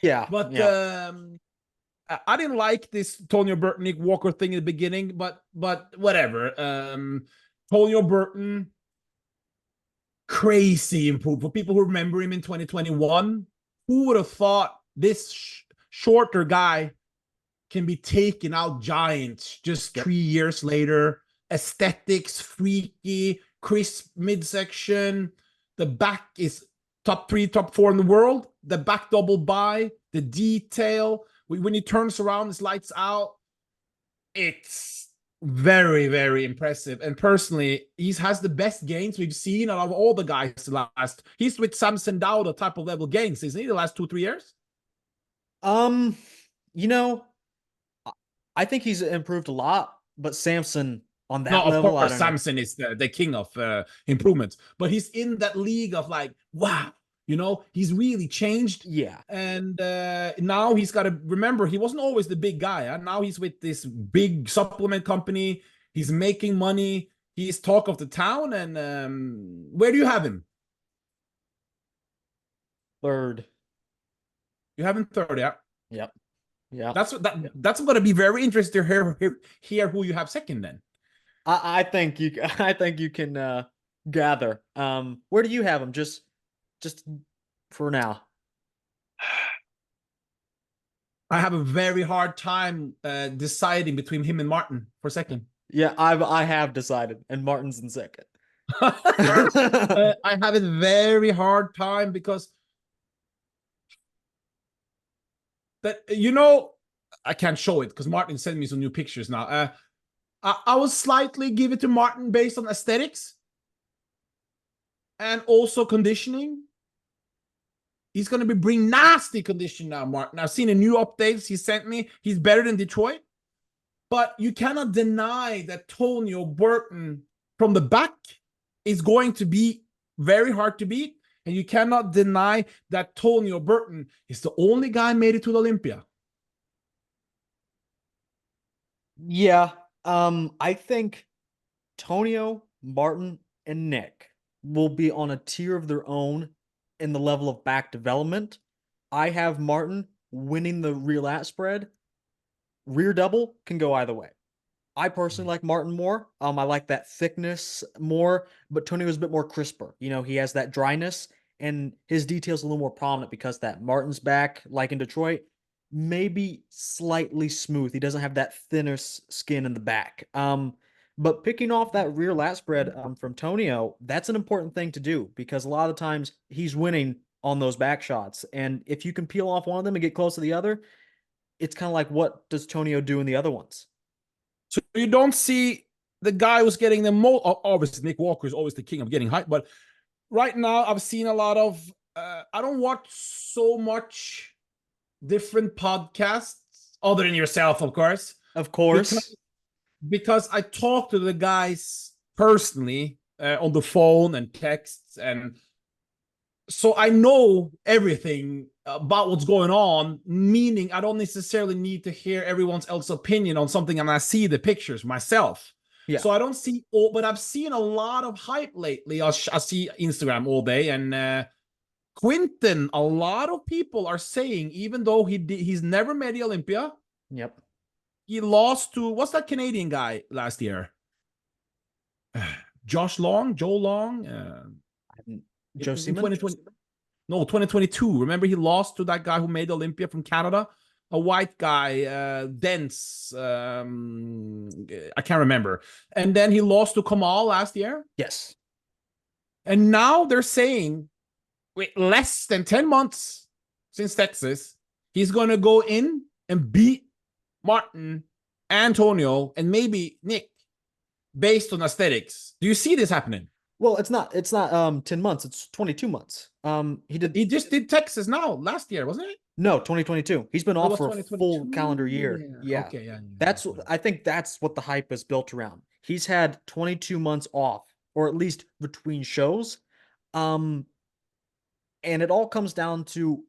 Yeah. But Yeah. I didn't like this Tonio Burton Nick Walker thing in the beginning, but whatever. Tonio Burton, crazy improved. For people who remember him in 2021, who would have thought this shorter guy can be taking out giants just Yep. 3 years later? Aesthetics, freaky, crisp midsection. The back is top 3, top 4 in the world. The back double by, the detail. When he turns around, his lights out. It's very, very impressive. And personally, he has the best gains we've seen out of all the guys the last. He's with Samson Dow, the type of level gains, isn't he? The last 2-3 years. Um, you know, I think he's improved a lot, but Samson on No, that of level, I course, don't know. Samson is the king of improvements, but he's in that league of like, wow, he's really changed. Yeah. And now he's got to remember, he wasn't always the big guy. Huh? Now he's with this big supplement company. He's making money. He's talk of the town. And where do you have him? Third. You have him third, yeah. Yep. Yeah. That's going to be very interesting to hear who you have second then. I think you I think you can gather. Where do you have him? Just for now. I have a very hard time deciding between him and Martin for second. Yeah, I have decided, and Martin's in second. I have a very hard time because I can't show it because Martin sent me some new pictures now. I will slightly give it to Martin based on aesthetics and also conditioning. He's going to be bring nasty condition now, Martin. I've seen the new updates he sent me. He's better than Detroit. But you cannot deny that Tonio Burton from the back is going to be very hard to beat. And you cannot deny that Tonio Burton is the only guy made it to the Olympia. Yeah. I think Tonio, Martin, and Nick will be on a tier of their own in the level of back development. I have Martin winning the rear lat spread. Rear double can go either way. I personally like Martin more. I like that thickness more, but Tony was a bit more crisper. You know, he has that dryness, and his details a little more prominent because that Martin's back, like in Detroit, maybe slightly smooth. He doesn't have that thinner skin in the back. But picking off that rear lat spread from Tonio, that's an important thing to do because a lot of times he's winning on those back shots. And if you can peel off one of them and get close to the other, it's kind of like, what does Tonio do in the other ones? So you don't see the guy who's getting the most. Obviously, Nick Walker is always the king of getting hype, but right now I've seen a lot of. I don't watch so much different podcasts other than yourself, of course, Of course. because I talk to the guys personally on the phone and texts, and so I know everything about what's going on, meaning I don't necessarily need to hear everyone else's opinion on something, and I see the pictures myself. Yeah. So I don't see all, but I've seen a lot of hype lately. I see Instagram all day, and Quinton, a lot of people are saying, even though he's never made the Olympia, Yep. he lost to, what's that Canadian guy last year? Joe Long, Joe in Seaman? 2020. No, 2022. Remember, he lost to that guy who made Olympia from Canada, a white guy, dense. I can't remember. And then he lost to Kamal last year. Yes. And now they're saying, with less than 10 months since Texas, he's going to go in and beat Martin, Antonio, and maybe Nick based on aesthetics. Do you see this happening? Well, it's not 10 months, it's 22 months. He did He just did Texas now last year, wasn't it? No, 2022. He's been It off was for a full 2022. calendar year. Yeah. Yeah. Okay. Yeah. That's I think that's what the hype is built around. He's had 22 months off, or at least between shows. Um, and it all comes down to,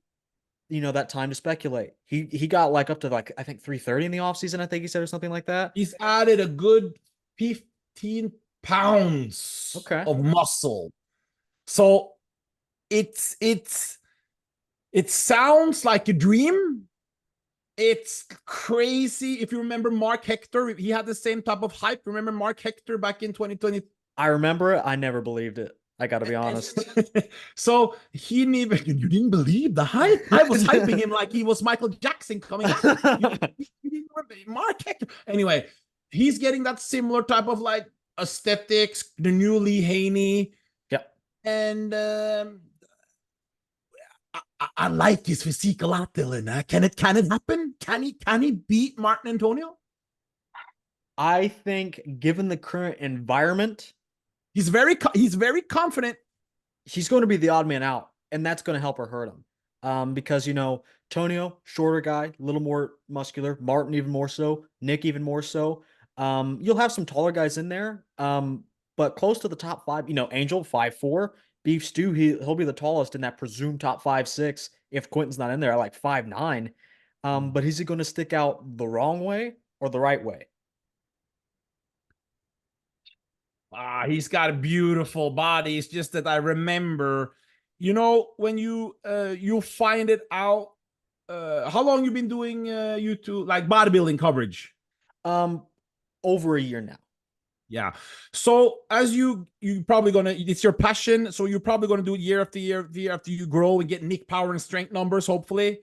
that time to speculate. He got like up to like I think 330 in the offseason, I think he said, or something like that. He's added a good 15 pounds Okay. of muscle. So it's it sounds like a dream. It's crazy. If you remember Mark Hector, he had the same type of hype. Remember Mark Hector back in 2020? I remember it. I never believed it. I got to be honest. So he didn't even, you didn't believe the hype. I was hyping him like he was Michael Jackson coming back. You didn't remember Mark Hector. Anyway, he's getting that similar type of like aesthetics, the new Lee Haney. Yep. And I like his physique a lot, Dylan. Can it happen? Can he beat Martin Antonio? I think given the current environment, He's very confident. he's going to be the odd man out, and that's going to help or hurt him. Because Tonio, shorter guy, a little more muscular. Martin even more so. Nick even more so. You'll have some taller guys in there. But close to the top five. Angel 5'4", Beef Stew. He'll be the tallest in that presumed top 5'6" if Quentin's not in there at like 5'9". But is he going to stick out the wrong way or the right way? He's got a beautiful body. It's just that I remember, when you find it out. How long you been doing YouTube like bodybuilding coverage? Um, over a year now. Yeah. So as you probably it's your passion. So you're probably gonna do it year after year after you grow and get Nick power and strength numbers. Hopefully,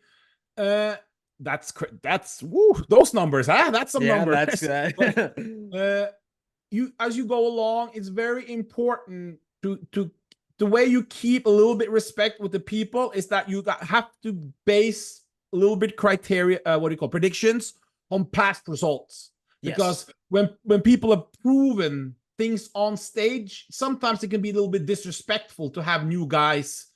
that's woo, those numbers. That's some Yeah, numbers. that's good. But, as you go along, it's very important to the way you keep a little bit respect with the people is that you have to base a little bit criteria, what do you call predictions on past results. Because Yes. when people have proven things on stage, sometimes it can be a little bit disrespectful to have new guys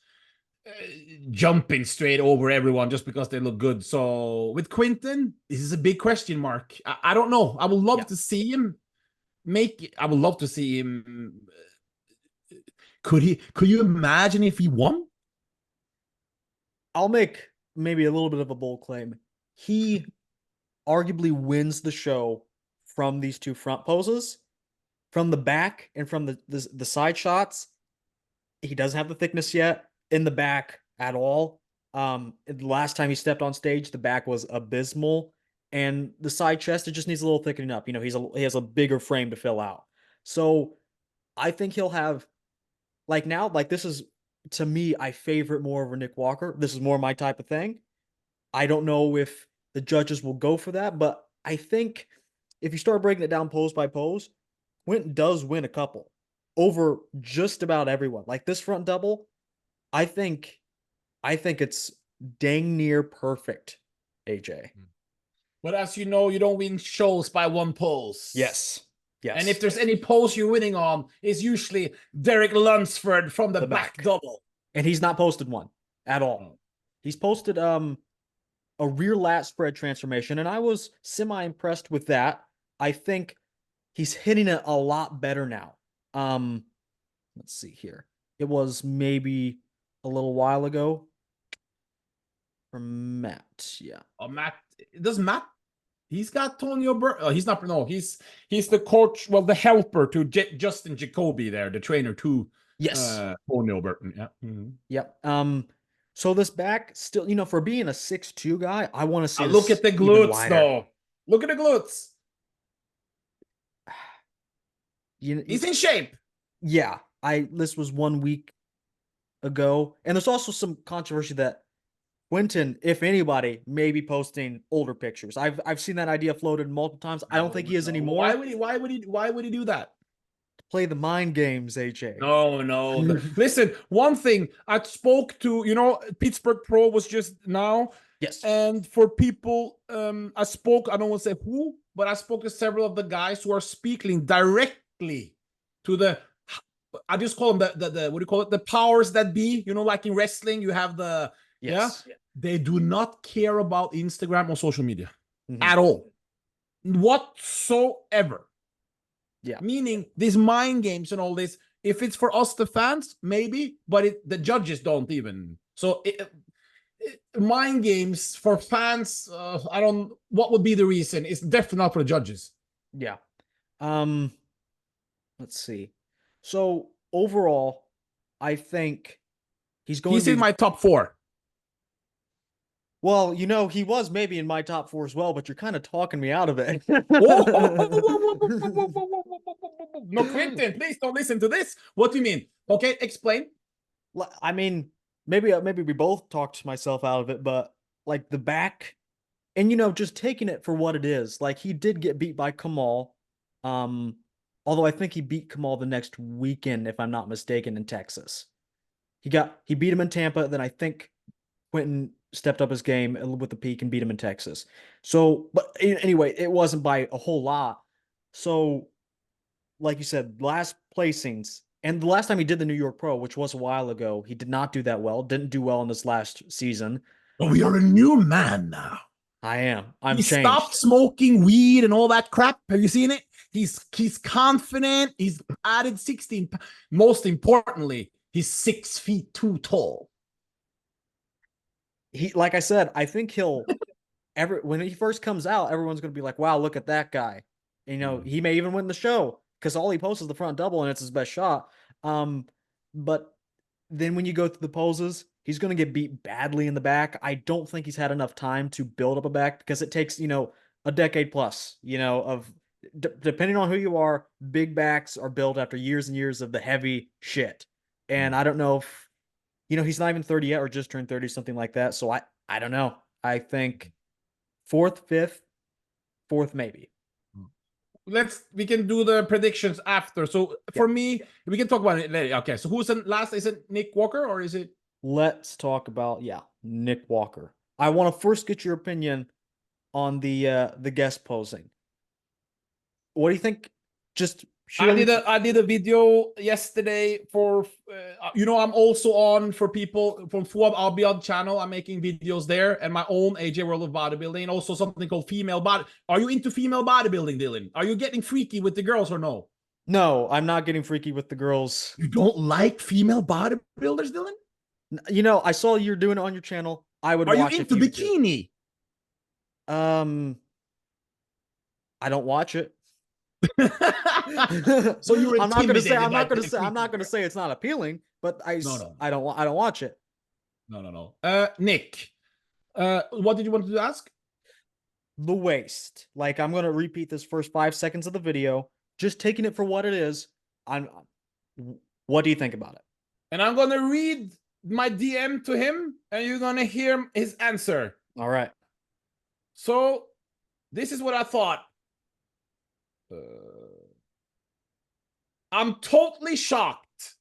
jumping straight over everyone just because they look good. So with Quinton, this is a big question mark. I don't know. I would love to see him I would love to see him. Could you imagine if he won? I'll make maybe a little bit of a bold claim. He arguably wins the show from these two front poses, from the back and from the side shots. He doesn't have the thickness yet in the back at all. The last time he stepped on stage, the back was abysmal, and the side chest, it just needs a little thickening up. He has a bigger frame to fill out. So I think he'll have now, this is, to me, I favorite more over Nick Walker. This is more my type of thing. I don't know if the judges will go for that, but I think if you start breaking it down pose by pose, Quentin does win a couple over just about everyone. Like this front double, I think it's dang near perfect, AJ. But as you know, you don't win shows by one pose. Yes. Yes. And if there's any pose you're winning on, it's usually Derek Lunsford from the back double. And he's not posted one at all. He's posted a rear lat spread transformation, and I was semi-impressed with that. I think he's hitting it a lot better now. Let's see here. It was maybe a little while ago from Matt. Yeah. Matt, does Matt? He's got Tonio Bur. Oh, he's not. No, he's the coach. Well, the helper to Justin Jacoby there, the trainer to Yes. Tonio Burton. Yeah. Mm-hmm. Yep. So this back still, for being a 6'2" guy, I want to see. Look at the glutes, though. Look at the glutes. He's in shape. Yeah. This was 1 week ago, and there's also some controversy that Quentin, if anybody, may be posting older pictures. I've seen that idea floated multiple times. I don't think he is anymore. Why would he do that? play the mind games, AJ. No, no. Listen, one thing I spoke to, Pittsburgh Pro was just now, Yes. and for people, I spoke. I don't want to say who, but I spoke to several of the guys who are speaking directly to the. I just call them the what do you call it? The powers that be. Like in wrestling, you have the yeah. Yes. They do not care about Instagram or social media Hmm. at all, whatsoever. Yeah. Meaning these mind games and all this, if it's for us the fans, maybe, but the judges don't even. So mind games for fans, I don't. What would be the reason? It's definitely not for the judges. Yeah. Um, let's see. So overall, I think he's going He's to in be my top four. well, he was maybe in my top four as well, but you're kind of talking me out of it. No, Quentin, please don't listen to this. What do you mean? Okay, explain. I mean, maybe we both talked myself out of it, but like the back and just taking it for what it is. Like he did get beat by Kamal. Um, although I think he beat Kamal the next weekend, if I'm not mistaken, in Texas. He beat him in Tampa, then I think Quentin stepped up his game with the peak and beat him in Texas. So, but anyway, it wasn't by a whole lot. So, like you said, last placings, and the last time he did the New York Pro, which was a while ago, he did not do that well. Didn't do well in this last season. Oh, you're a new man now. I am. I'm He stopped changed. smoking weed and all that crap. Have you seen it? He's confident. He's added 16. Most importantly, he's 6 feet too tall. Like I said, I think when he first comes out, everyone's gonna be like, "Wow, look at that guy." He may even win the show because all he posts is the front double and it's his best shot. Um, but then when you go through the poses, he's gonna get beat badly in the back. I don't think he's had enough time to build up a back because it takes a decade plus. Of depending on who you are, big backs are built after years and years of the heavy shit. And I don't know if he's not even 30 yet or just turned 30, something like that. So I don't know. I think fourth, fifth, fourth, maybe. We can do the predictions after. So Yeah. for me, we can talk about it later. Okay, so who's the last? Is it Nick Walker or is it? Let's talk about, Nick Walker. I want to first get your opinion on the guest posing. What do you think? Just I did a video yesterday for I'm also on for people from Fuad Abiad channel. I'm making videos there and my own AJ World of Bodybuilding and also something called female body. Are you into female bodybuilding, Dylan? Are you getting freaky with the girls or no? No, I'm not getting freaky with the girls. You don't like female bodybuilders, Dylan? I saw you're doing it on your channel. I would Are you watch into bikini? I don't watch it. So you're I'm not gonna say intimidated by the I'm not freaky gonna say it's not appealing, but No. I don't watch it. No. Nick, what did you want to ask? The waist. Like I'm gonna repeat this first 5 seconds of the video, just taking it for what it is. I'm. What do you think about it? And I'm gonna read my DM to him, and you're gonna hear his answer. All right. So, this is what I thought. I'm totally shocked.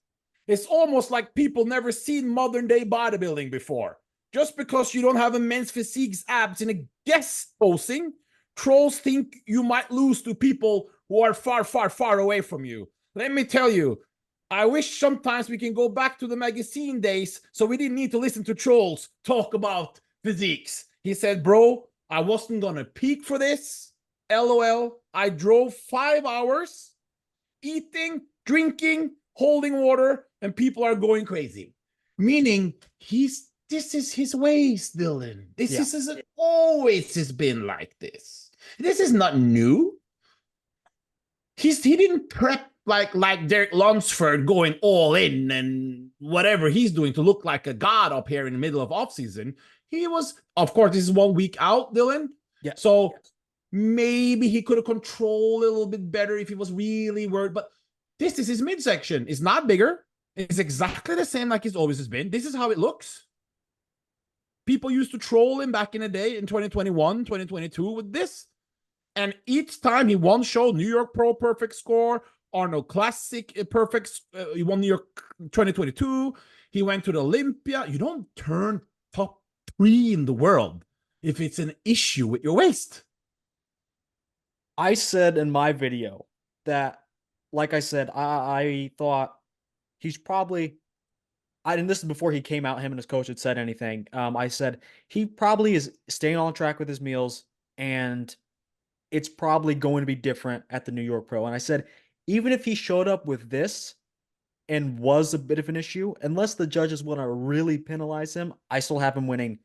It's almost like people never seen modern day bodybuilding before. Just because you don't have a men's physique's abs in a guest posing, trolls think you might lose to people who are far, far, far away from you. Let me tell you, I wish sometimes we can go back to the magazine days so we didn't need to listen to trolls talk about physiques. He said, bro, I wasn't going to peak for this. LOL. I drove 5 hours eating, drinking, holding water, and people are going crazy. Meaning this is his ways, Dylan. This is always has been like this. This is not new. He didn't prep like Derek Lunsford going all in and whatever he's doing to look like a god up here in the middle of off season. He was, of course, this is 1 week out, Dylan. Yeah. So maybe he could have controlled a little bit better if he was really worried. But this is his midsection. It's not bigger. It's exactly the same like it's always has been. This is how it looks. People used to troll him back in the day in 2021, 2022 with this. And each time he won show, New York Pro perfect score, Arnold Classic, perfect. He won New York 2022. He went to the Olympia. You don't turn top 3 in the world if it's an issue with your waist. I said in my video that, like I said, I thought he's probably, and this is before he came out, him and his coach had said anything. I said he probably is staying on track with his meals, and it's probably going to be different at the New York Pro. And I said, even if he showed up with this and was a bit of an issue, unless the judges want to really penalize him, I still have him winning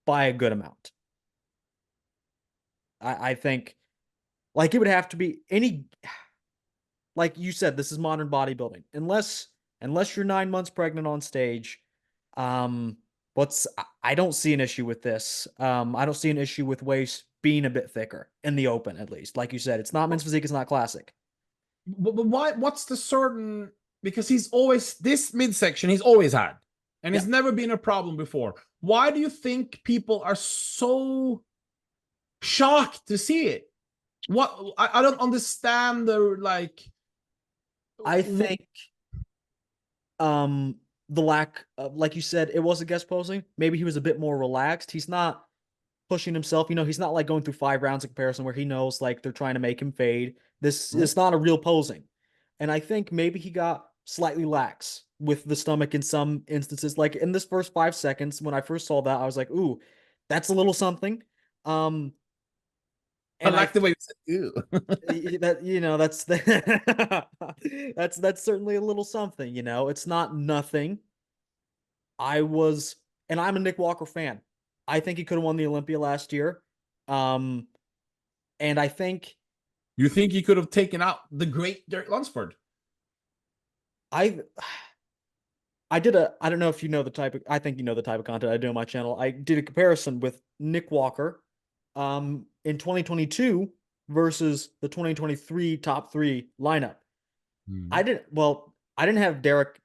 by a good amount. I think like it would have to be any, like you said, this is modern bodybuilding. Unless you're 9 months pregnant on stage, um, what's I don't see an issue with this. I don't see an issue with waist being a bit thicker in the open, at least. Like you said, it's not men's physique, it's not classic. But why? What's the certain? Because he's always this midsection. He's always had, and Yeah. it's never been a problem before. Why do you think people are so shocked to see it? What I don't understand the like. I think the lack of, like you said, it was a guest posing. Maybe he was a bit more relaxed. He's not pushing himself. He's not like going through 5 rounds of comparison where he knows like they're trying to make him fade. This Right. is not a real posing. And I think maybe he got slightly lax with the stomach in some instances. Like in this first 5 seconds, when I first saw that, I was like, ooh, that's a little something. Um, I and I like the way you said ew. that that's the that's certainly a little something. It's not nothing. I was, and I'm a Nick Walker fan. I think he could have won the Olympia last year. Um, and I think You think he could have taken out the great Derek Lunsford? I I don't know if you know the type of, I think you know the type of content I do on my channel. I did a comparison with Nick Walker in 2022 versus the 2023 top 3 lineup. Hmm. I didn't have Derek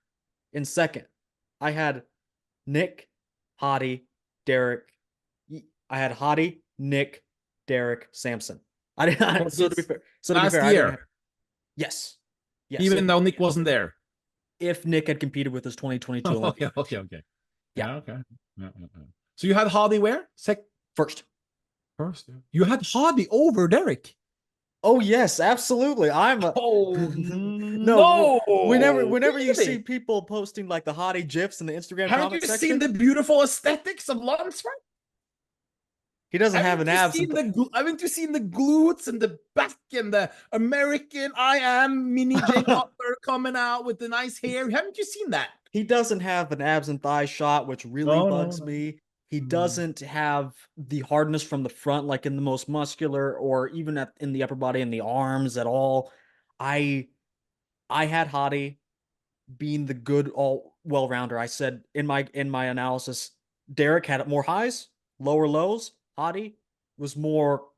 in second. I had Nick, Hottie, Derek. I had Hottie, Nick, Derek, Samson. I didn't. For So to be this fair, last I didn't have. year, Yes, yes. even though Nick wasn't there. If Nick had competed with his 2022 Olympia, Okay, okay, okay. yeah, Yeah, okay. Yeah, yeah, yeah. So you had Hardy where? first. First. Yeah. You had Hardy over Derek. Oh yes, absolutely. I'm a Oh no. no! Whenever you see Really? people posting like the Hottie gifs in the Instagram Haven't you comment seen section, the beautiful aesthetics of Lunsford? he doesn't have Haven't an you abs and seen haven't you seen the glutes and the back and the American I am mini Jay Cutler coming out with the nice hair? Haven't you seen that? he doesn't have an abs and thigh shot, which really No, no, bugs no. me. He Mm. doesn't have the hardness from the front, like in the most muscular, or even in the upper body and the arms at all. I I had Hottie being the good all well rounder. I said in my analysis, Derek had more highs, lower lows. Hottie was more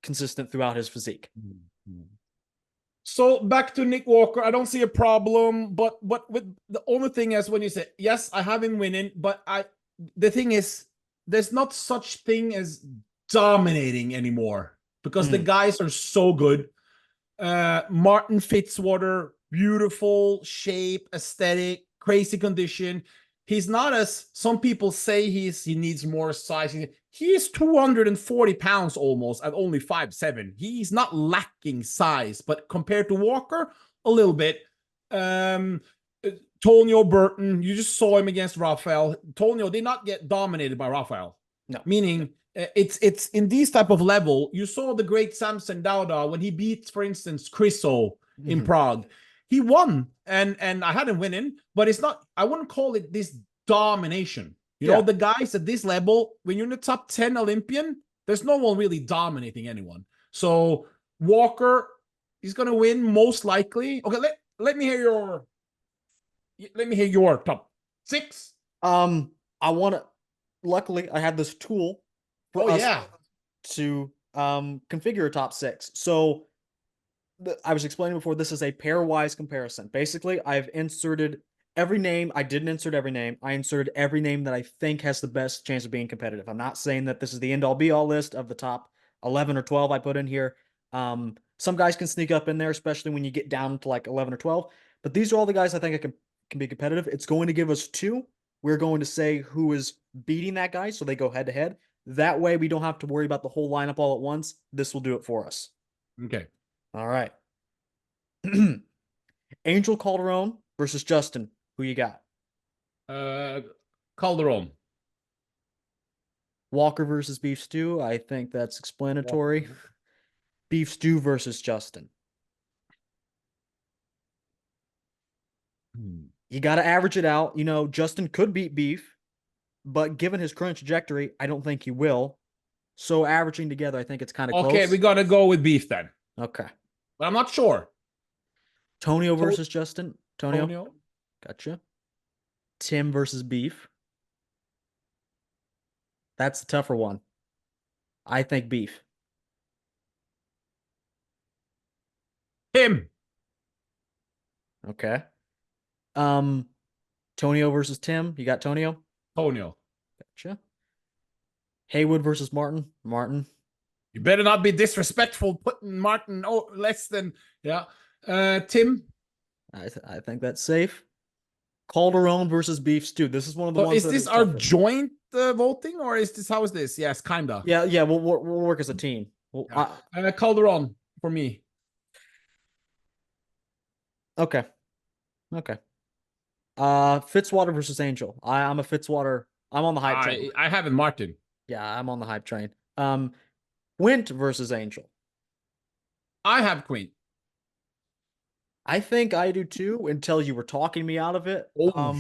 consistent throughout his physique. Mm. So back to Nick Walker, I don't see a problem, but with the only thing is when you say yes, I have him winning, but the thing is there's not such thing as dominating anymore because the Mm, guys are so good. Martin Fitzwater, beautiful shape, aesthetic, crazy condition. He's not as some people say he needs more size. He's 240 pounds almost at only 5'7". He's not lacking size, but compared to Walker, a little bit. Um, Tonio Burton, you just saw him against Rafael. Tonio did not get dominated by Rafael, no. meaning it's in these type of level. You saw the great Samson Dauda when he beat, for instance, Chriso in Mhm. Prague. He won, and I had him winning, but it's not. I wouldn't call it this domination. Yeah. The guys at this level, when you're in the top 10 Olympian, there's no one really dominating anyone. So Walker, he's gonna win most likely. Okay, let me hear your top 6. I want to. Luckily, I had this tool Oh for us yeah. to configure a top 6. So I was explaining before, this is a pairwise comparison. Basically, I've inserted every name. I didn't insert every name. I inserted every name that I think has the best chance of being competitive. I'm not saying that this is the end all be all list of the top 11 or 12 I put in here. Some guys can sneak up in there, especially when you get down to like 11 or 12. But these are all the guys I think can be competitive. It's going to give us two. We're going to say who is beating that guy, so they go head to head. That way, we don't have to worry about the whole lineup all at once. This will do it for us. Okay. All right. Angel Calderon versus Justin. Who you got? Uh, Calderon. Walker versus Beef Stew. I think that's explanatory. Walker. Beef Stew versus Justin. Hmm. You got to average it out. You know, Justin could beat Beef, but given his current trajectory, I don't think he will. So averaging together, I think it's kind of Okay, we close. gotta go with beef then. Okay. But I'm not sure. Tonio To- versus Justin. Tonio. Tonio. Gotcha. Tim versus Beef. That's the tougher one. I think Beef. Tim. Okay. Um, Tonio versus Tim. You got Tonio? Tonio. Gotcha. Haywood versus Martin. Martin. You better not be disrespectful putting Martin less than yeah. Tim. I think that's safe. Calderon versus Beef Stew. This is one of the So ones is that this is our tougher. joint voting or is this how is this? Yes, kinda. Yeah, yeah. We'll work as a team. Well, Yeah. Calderon for me. okay, okay. Fitzwater versus Angel. I'm a Fitzwater. I'm on the hype train. I have in Martin. Yeah, I'm on the hype train. Quint versus Angel. I have Queen. I think I do too until you were talking me out of it. Oh,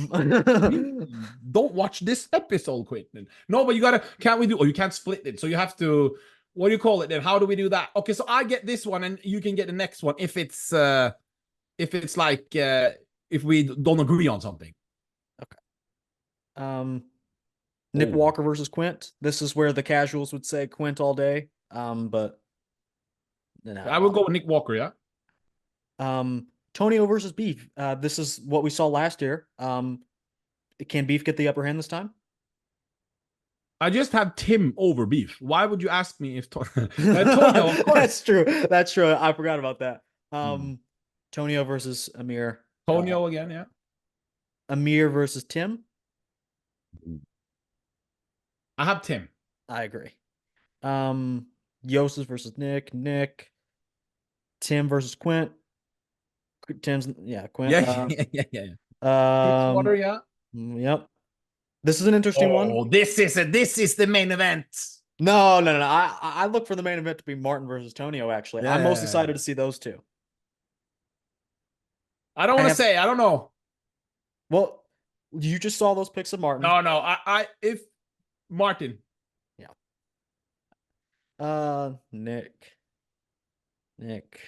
don't watch this episode, Quentin. No, but you gotta. Can't we do? Oh, you can't split it. So you have to. What do you call it then? How do we do that? Okay, so I get this one, and you can get the next one if it's like if we don't agree on something. Okay. Um, Nick Oh, Walker versus Quint. This is where the casuals would say Quint all day. But I will no. go with Nick Walker. Yeah, Tonio versus Beef. This is what we saw last year. Can Beef get the upper hand this time? I just have Tim over Beef. Why would you ask me if Tonio? Of That's course. true. That's true. I forgot about that. Hmm. Tonio versus Amir. Tonio again. Yeah. Amir versus Tim. I have Tim. I agree. Um, Yosef versus Nick. Nick. Tim versus Quint. Tim's yeah, Quint. Yeah, yeah. Um, Fitzwater. Yeah. yep. This is an interesting one. Oh, this is the main event. No. I look for the main event to be Martin versus Tonio. Actually, I'm most excited Yeah. to see those two. I don't I want to have say. I don't know. well, you just saw those pics of Martin. No. If Martin, Yeah. Nick. Nick.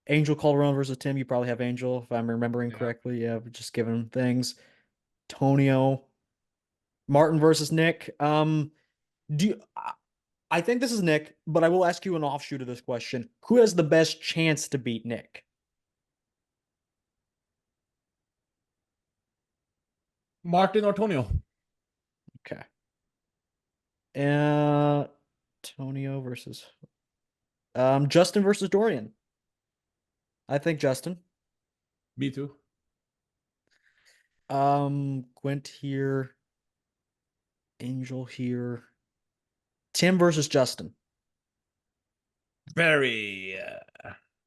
Angel Calderon versus Tim. You probably have Angel, if I'm remembering yeah. correctly. Yeah, but just giving things. Tonio. Martin versus Nick. Do you, I think this is Nick, but I will ask you an offshoot of this question. Who has the best chance to beat Nick? Martin or Tonio. Okay. Uh Tonio versus Justin versus Dorian. I think Justin. Me too. Gwent here. Angel here. Tim versus Justin. Very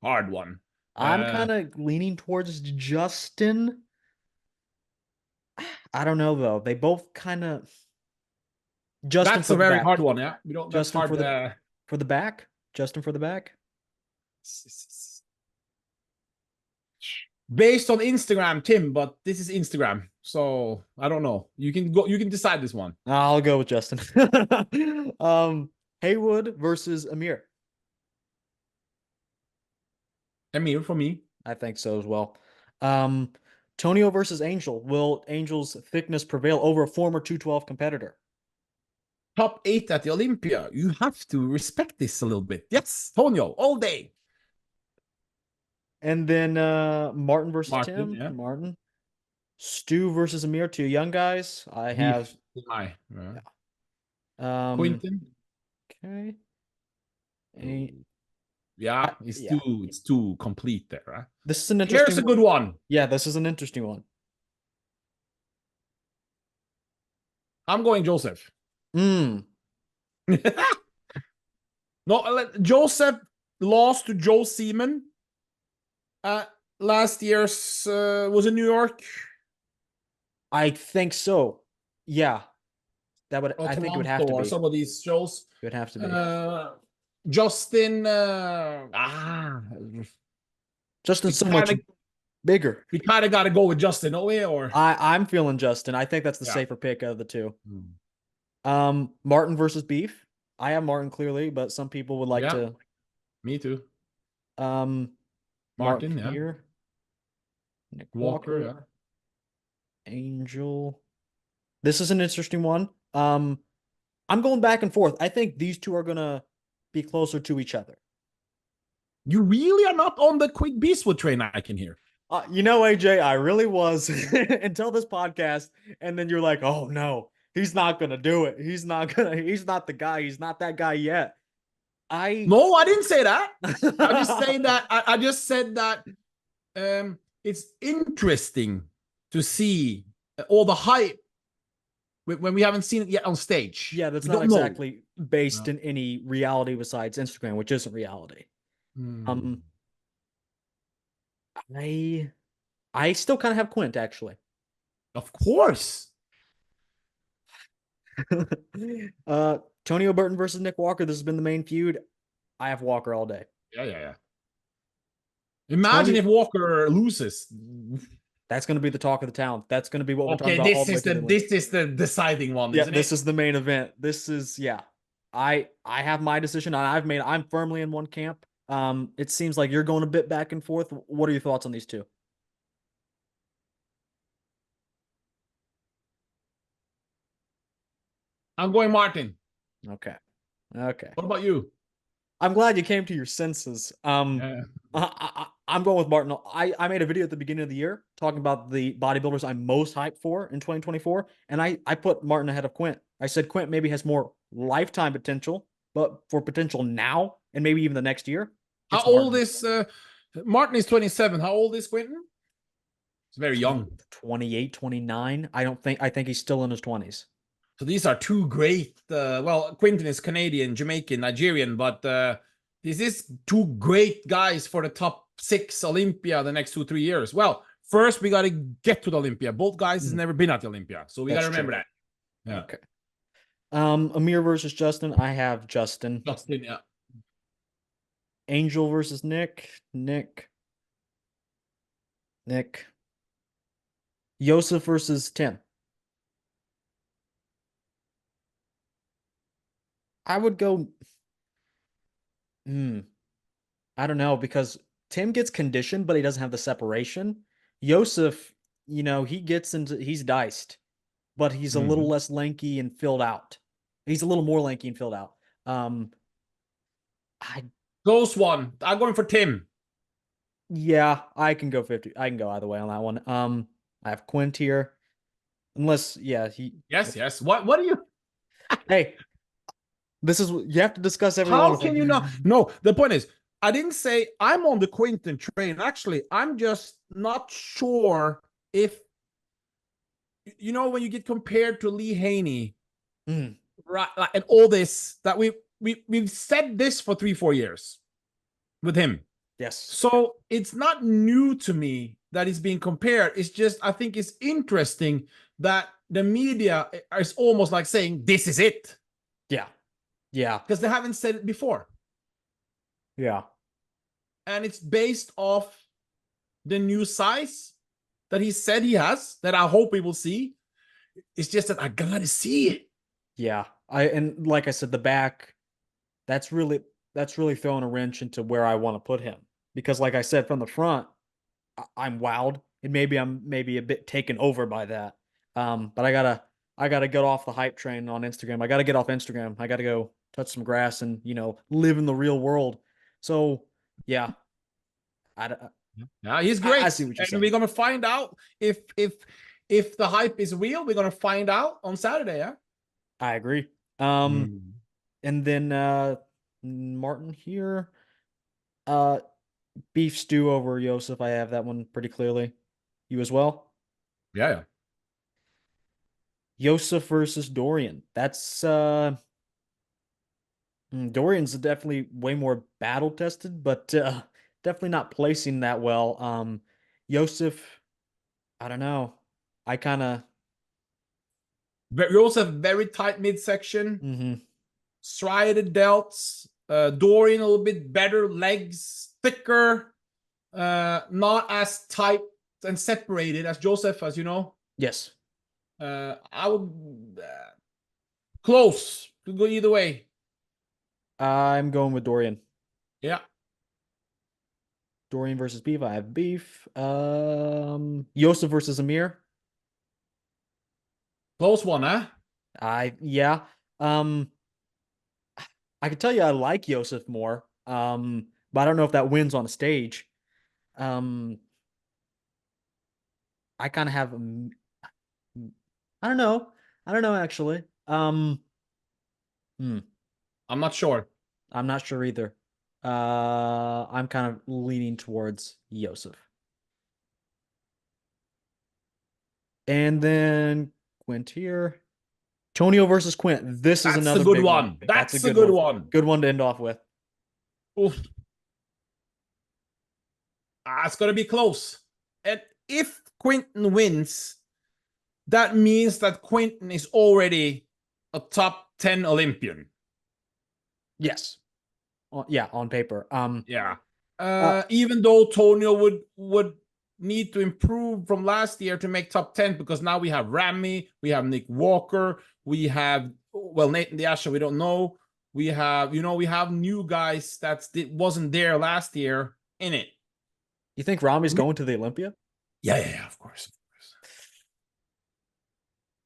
hard one. I'm kind of leaning towards Justin. I don't know though. They both kind of Justin That's for a the very back. hard one. Yeah, we don't. That's Justin hard. for the back. Justin for the back. Based on Instagram, Tim, but this is Instagram, so I don't know. You can go. You can decide this one. I'll go with Justin. Haywood versus Amir. Amir for me. I think so as well. Um, Tonio versus Angel. Will Angel's thickness prevail over a former 212 competitor? Top 8 at the Olympia. You have to respect this a little bit. Yes, Tonio, all day. And then Martin versus Martin, Tim. yeah. Martin. Stu versus Amir. Two young guys. I have. Beef. Hi. Yeah. Quinton. Okay. Ooh. Yeah, Yeah, it's too complete there. Huh? this is an Here's interesting a one. good one. Yeah, this is an interesting one. I'm going Joseph. Mm, No, Joseph lost to Joe Seaman. Uh, Last year's was in New York I think so. Yeah, that would. or I think it would Toronto have to or be. some of these shows. It would have to be. Uh, Justin, Justin's we so kind much of bigger. got to go with Justin, oh yeah, or I'm feeling Justin. I think that's the yeah. safer pick of the two. Hmm. Martin versus Beef. I have Martin clearly, but some people would like Yeah, to. me too. Um, Martin Martin, yeah. here. Nick Walker, Walker, yeah. Angel. This is an interesting one. I'm going back and forth. I think these two are gonna be closer to each other. You really are not on the quick Beastwood train, I can hear. AJ, I really was until this podcast, and then you're like, "Oh no, he's not gonna do it. He's not gonna. He's not the guy. He's not that guy yet." I. No, I didn't say that. I just say that I just said that it's interesting to see all the hype when we haven't seen it yet on stage. Yeah, that's We not don't know. exactly based No. in any reality besides Instagram, which isn't reality. Hmm. Um, I I still kind of have Quint actually. Of course. Tonio Burton versus Nick Walker. This has been the main feud. I have Walker all day. Yeah, yeah, yeah. Imagine Tony, if Walker loses. that's going to be the talk of the town. That's going to be what we're talking Okay, about all the way through the link. this is the deciding one, Yeah, isn't this it? is the main event. This is yeah. I have my decision. I'm firmly in one camp. It seems like you're going a bit back and forth. What are your thoughts on these two? I'm going Martin. Okay. Okay. What about you? I'm glad you came to your senses. Yeah. I'm going with Martin. I made a video at the beginning of the year talking about the bodybuilders I'm most hyped for in 2024, and I put Martin ahead of Quint. I said Quint maybe has more lifetime potential, but for potential now and maybe even the next year, How it's old Martin. is Martin is 27. How old is Quentin? He's very young. 28, 29. I think he's still in his 20s. So these are two great. Well, Quentin is Canadian, Jamaican, Nigerian, but this is two great guys for the top 6 Olympia the next 2-3 years. Well, first we got to get to the Olympia. Both guys has never been at the Olympia, so we got to remember true. that. Yeah. Okay. Amir versus Justin. I have Justin. Justin, yeah. Angel versus Nick. Nick. Yosef versus Tim. I would go. Hmm. I don't know because Tim gets conditioned, but he doesn't have the separation. Yosef, he's diced, but he's a little Mm-hmm. less lanky and filled out. He's a little more lanky and filled out. I Close one. I'm going for Tim. Yeah, I can go 50. I can go either way on that one. I have Quint here. Unless, yeah, Yes, yes. What do you? hey, you have to discuss every one How of them. can you not? No, the point is, I didn't say I'm on the Quentin train. Actually, I'm just not sure if when you get compared to Lee Haney, Mm, right? Like, and all this that we've said this for 3-4 years with him. yes. So it's not new to me that he's being compared. It's just I think it's interesting that the media is almost like saying this is it Yeah. Yeah. because they haven't said it before. Yeah. And it's based off the new size that he said he has that I hope we will see. It's just that I gotta see it. Yeah. And like I said, the back, that's really throwing a wrench into where I want to put him. Because like I said, from the front, I'm wowed. And maybe I'm maybe a bit taken over by that. But I gotta get off the hype train on Instagram. I gotta get off Instagram. I gotta go touch some grass and live in the real world. So yeah, I Yeah, he's I great. see what you're And saying. we're gonna find out if the hype is real. We're gonna find out on Saturday, yeah. I agree. Um, Mm. and then Martin here. Uh, beef stew over Yosef. I have that one pretty clearly. You as well? Yeah, yeah. Yosef versus Dorian. That's Dorian's definitely way more battle tested, but definitely not placing that well. Yosef, I don't know. I kind of We also have very tight midsection, hmm striated delts. Dorian a little bit better legs, thicker, not as tight and separated as Joseph, as you know. yes. I would close. Could go either way. I'm going with Dorian. Yeah, Dorian versus beef. I have beef. Yosef versus Amir. close one, huh? Yeah. Um, I can tell you I like Yosef more. But I don't know if that wins on a stage. Um, I kind of have I don't know. I don't know actually. Hmm, I'm not sure. I'm not sure either. I'm kind of leaning towards Yosef. And then Quint here. Tonio versus Quint. This is That's the another good big one. one. That's a That's the good good one. one. Good one to end off with. Oof. It's gonna be close. And if Quinton wins, that means that Quinton is already a top 10 Olympian. Yes. Yeah, on paper. Yeah. Uh, Even though Tonio would need to improve from last year to make top 10, because now we have Rami, we have Nick Walker, we have, well, Nathan Diasha, we don't know. We have, we have new guys that wasn't there last year in it. you think Rami's going to the Olympia? Yeah, yeah, yeah, of course.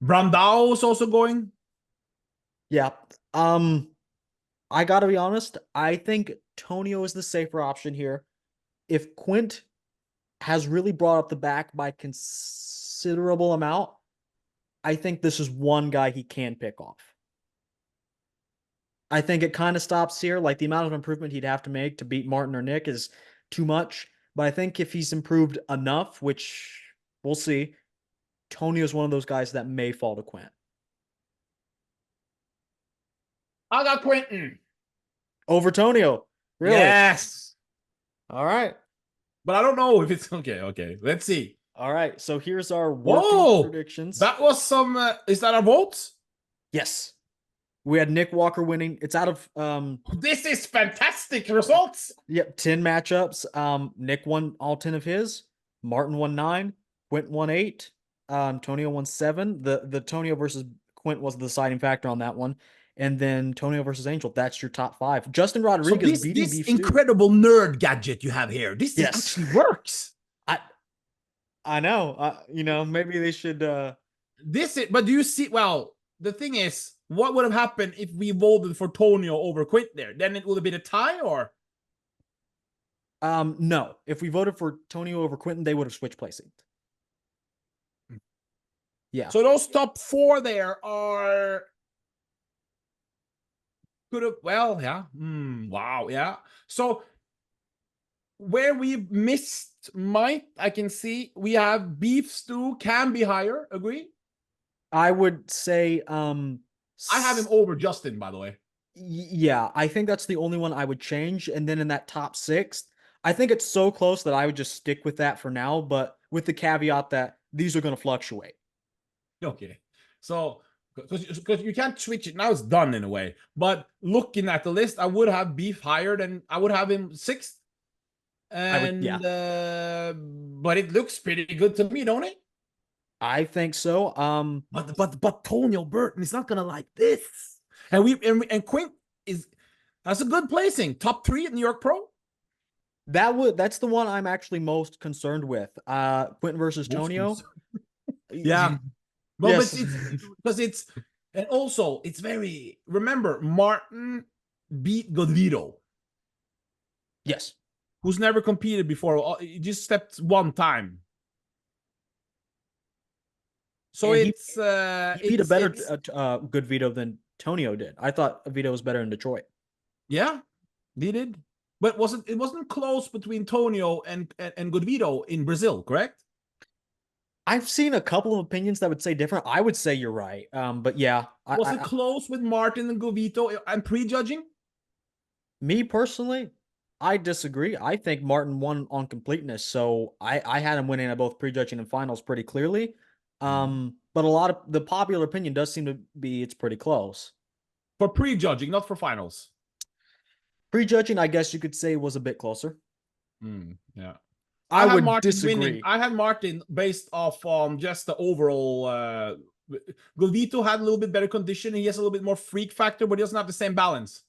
Brandao is also going. Yeah. Um, I gotta be honest. I think Tonio is the safer option here. If Quint has really brought up the back by considerable amount, I think this is one guy he can pick off. I think it kind of stops here. Like the amount of improvement he'd have to make to beat Martin or Nick is too much. But I think if he's improved enough, which we'll see, Tonio is one of those guys that may fall to Quint. I got Quinton. Over Tonio. Really? Yes. All right. But I don't know if it's okay. Okay. Let's see. All right. So here's our working Whoa. predictions. That was some. Is that a vote? Yes. We had Nick Walker winning. It's out of This is fantastic results. yep, 10 matchups. Nick won all 10 of his. Martin won 9. Quint won 8. Tonio won 7. The Tonio versus Quint was the deciding factor on that one. And then Tonio versus Angel. That's your top 5. Justin So Rodriguez beating this Beef Stew. incredible nerd gadget you have here, this is Yes. actually works. I I know. Maybe they should But do you see? Well, the thing is, what would have happened if we voted for Tonio over Quint there? Then it would have been a tie, or no. If we voted for Tonio over Quinton, they would have switched placing. Yeah. so those top 4 there are could have. Well, yeah. Wow, yeah. So where we missed I can see we have beef stew can be higher. Agree? I would say I have him over Justin, by the way. yeah, I think that's the only one I would change. And then in that top 6, I think it's so close that I would just stick with that for now, but with the caveat that these are going to fluctuate. Okay. So because you can't switch it now, it's done in a way. But looking at the list, I would have beef higher than I would have him 6th. I would, yeah, And but it looks pretty good to me, don't it? I think so. But Tonio Burton is not gonna like this. And Quint is that's a good placing. Top 3 at New York Pro. That's the one I'm actually most concerned with. Quentin versus Tonio. Yeah. Well, but Yes. it's because it's and also it's very remember Martin beat Godito, Yes. who's never competed before. He just stepped one time. So And it's he beat a better good Vito than Tonio did. I thought Vito was better in Detroit. yeah, he did. But it wasn't close between Tonio and Godvito in Brazil, correct? I've seen a couple of opinions that would say different. I would say you're right. But yeah, Was it close with Martin and Govito and prejudging? me personally, I disagree. I think Martin won on completeness, so I had him winning at both prejudging and finals pretty clearly. Mm. But a lot of the popular opinion does seem to be it's pretty close. For prejudging, not for finals. Prejudging, I guess you could say, was a bit closer. Yeah. I would disagree. I had Martin based off just the overall. Govito had a little bit better condition. He has a little bit more freak factor, but he doesn't have the same balance.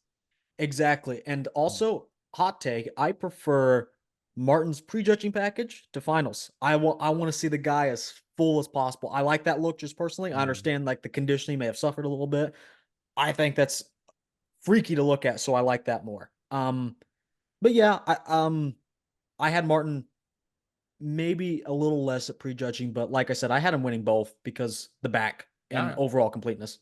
Exactly. And also, hot take, I prefer Martin's prejudging package to finals. I want to see the guy as full as possible. I like that look just personally. I understand like the conditioning may have suffered a little bit. I think that's freaky to look at, so I like that more. But yeah, I had Martin maybe a little less at prejudging, but like I said, I had him winning both because the back and Yeah. overall completeness.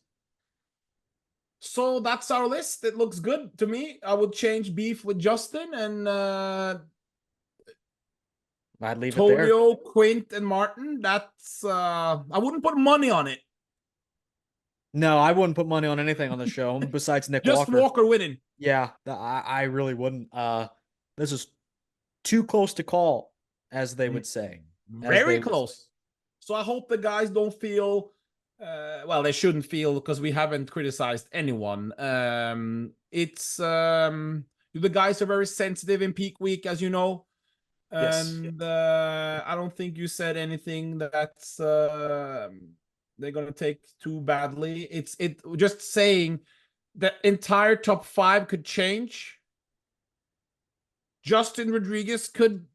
So that's our list. It looks good to me. I would change beef with Justin and I'd leave it there. Tonio, Quint, and Martin. That's I wouldn't put money on it. No, I wouldn't put money on anything on the show besides Nick Just Walker. Walker winning. Yeah, I really wouldn't. This is too close to call, as they would say. Very close. So I hope the guys don't feel well, they shouldn't feel because we haven't criticized anyone. It's the guys are very sensitive in peak week, as you know. Yes. And I don't think you said anything that's they're gonna take too badly. It's just saying the entire top 5 could change. Justin Rodriguez could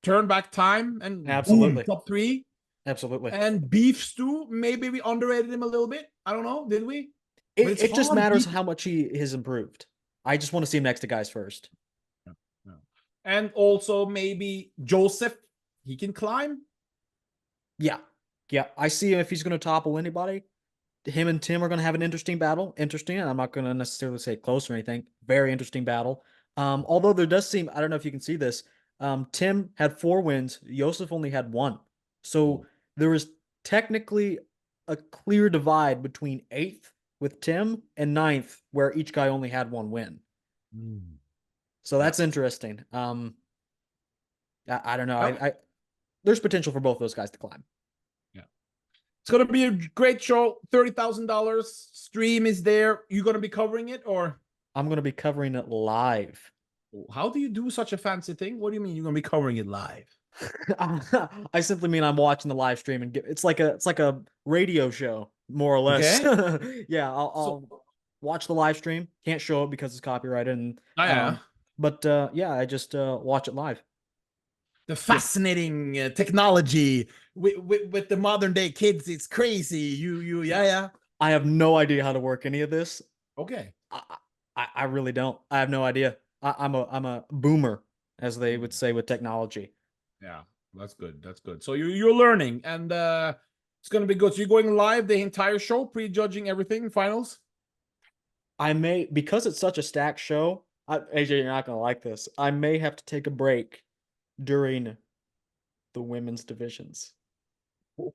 turn back time and Absolutely. boom, top 3. Absolutely. And Beef Stew, maybe we underrated him a little bit. I don't know, did we? But It just matters how much he has improved. I just want to see him next to guys first. Yeah. And also maybe Joseph, he can climb. Yeah. Yeah. I see him if he's going to topple anybody. Him and Tim are going to have an interesting battle. Interesting. I'm not going to necessarily say close or anything. Very interesting battle. Although there does seem, I don't know if you can see this. Tim had 4 wins. Joseph only had 1. So there was technically a clear divide between 8th with Tim and 9th, where each guy only had 1 win. So that's interesting. I don't know. I there's potential for both those guys to climb. Yeah, it's gonna be a great show. $30,000 stream is there. You gonna be covering it or? I'm gonna be covering it live. How do you do such a fancy thing? What do you mean you're gonna be covering it live? I simply mean I'm watching the live stream and it's like a radio show more or less. Okay. Yeah, I'll watch the live stream. Can't show it because it's copyrighted. And but yeah, I just watch it live. The fascinating technology with the modern day kids, it's crazy. Yeah. I have no idea how to work any of this. Okay. I really don't. I have no idea. I'm a boomer, as they would say with technology. Yeah, that's good. That's good. So you're learning, and it's gonna be good. So you're going live the entire show, prejudging everything, finals. I may, because it's such a stacked show. AJ, you're not gonna like this. I may have to take a break during the women's divisions.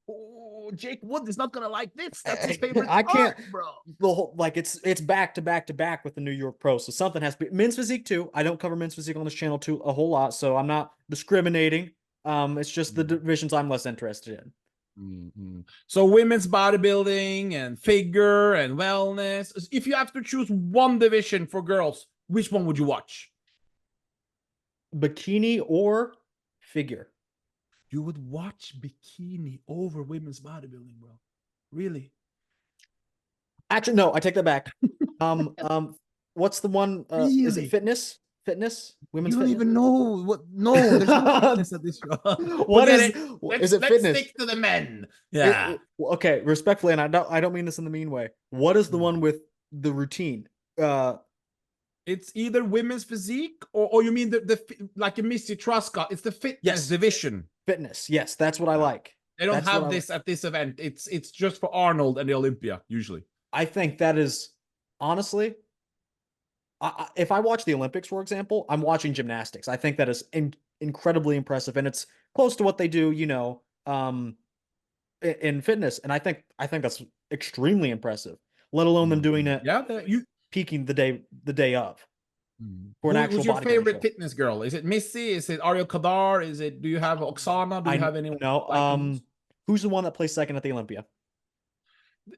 Oh, Jake Wood is not gonna like this. That's his favorite. I can't, bro. The whole, like it's back to back to back with the New York Pro, so something has to be men's physique too. I don't cover men's physique on this channel too a whole lot, so I'm not discriminating. It's just the divisions I'm less interested in. So women's bodybuilding and figure and wellness. If you have to choose one division for girls, which one would you watch? Bikini or figure? You would watch bikini over women's bodybuilding, bro? Really? Actually, no. I take that back. What's the one? Really? Is it fitness? Fitness? Women's. You don't even know what? No, there's no fitness at this show. What is it? Is it fitness? Let's stick to the men. Yeah. Okay. Respectfully, and I don't mean this in the mean way. What is the one with the routine? It's either women's physique or you mean the like a Missy Truscott. It's the fitness division. Fitness. Yes, that's what I like. They don't have this at this event. It's just for Arnold and the Olympia usually. I think that is honestly if I watch the Olympics, for example, I'm watching gymnastics. I think that is incredibly impressive, and it's close to what they do, in fitness. And I think that's extremely impressive. Let alone them doing it, Yeah, you. peaking the day of for an Who's actual your bodybuilding favorite show. fitness girl? Is it Missy? Is it Ariel Kadar? Is it? Do you have Oksana? Do you I have anyone know. like the most? Who's the one that plays second at the Olympia?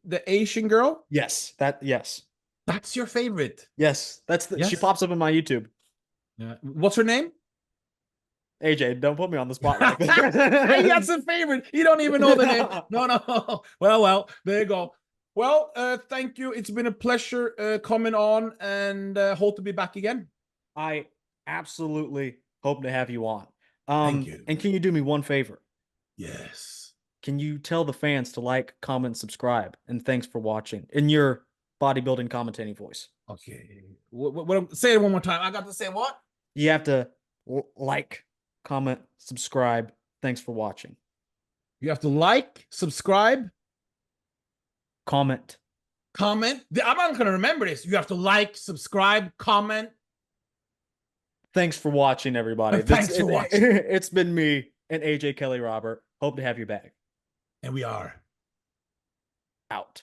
The Asian girl? Yes. That's your favorite. Yes, she Yes. pops up in my YouTube. Yeah. What's her name? AJ, don't put me on the spot like Hey, that's that. a favorite. You don't even know the name. No, no. Well, there you go. Well, thank you. It's been a pleasure coming on, and hope to be back again. I absolutely hope to have you on. Thank you. And can you do me one favor? Yes. Can you tell the fans to like, comment, subscribe, and thanks for watching in your bodybuilding commentating voice? Okay. Say it one more time. I got to say what? You have to like, comment, subscribe. Thanks for watching. You have to like, subscribe, Comment. comment. I'm not going to remember this. You have to like, subscribe, comment. Thanks for watching, everybody. Thanks for watching. It's been me and AJ Kelly Robert. Hope to have you back. And we are Out.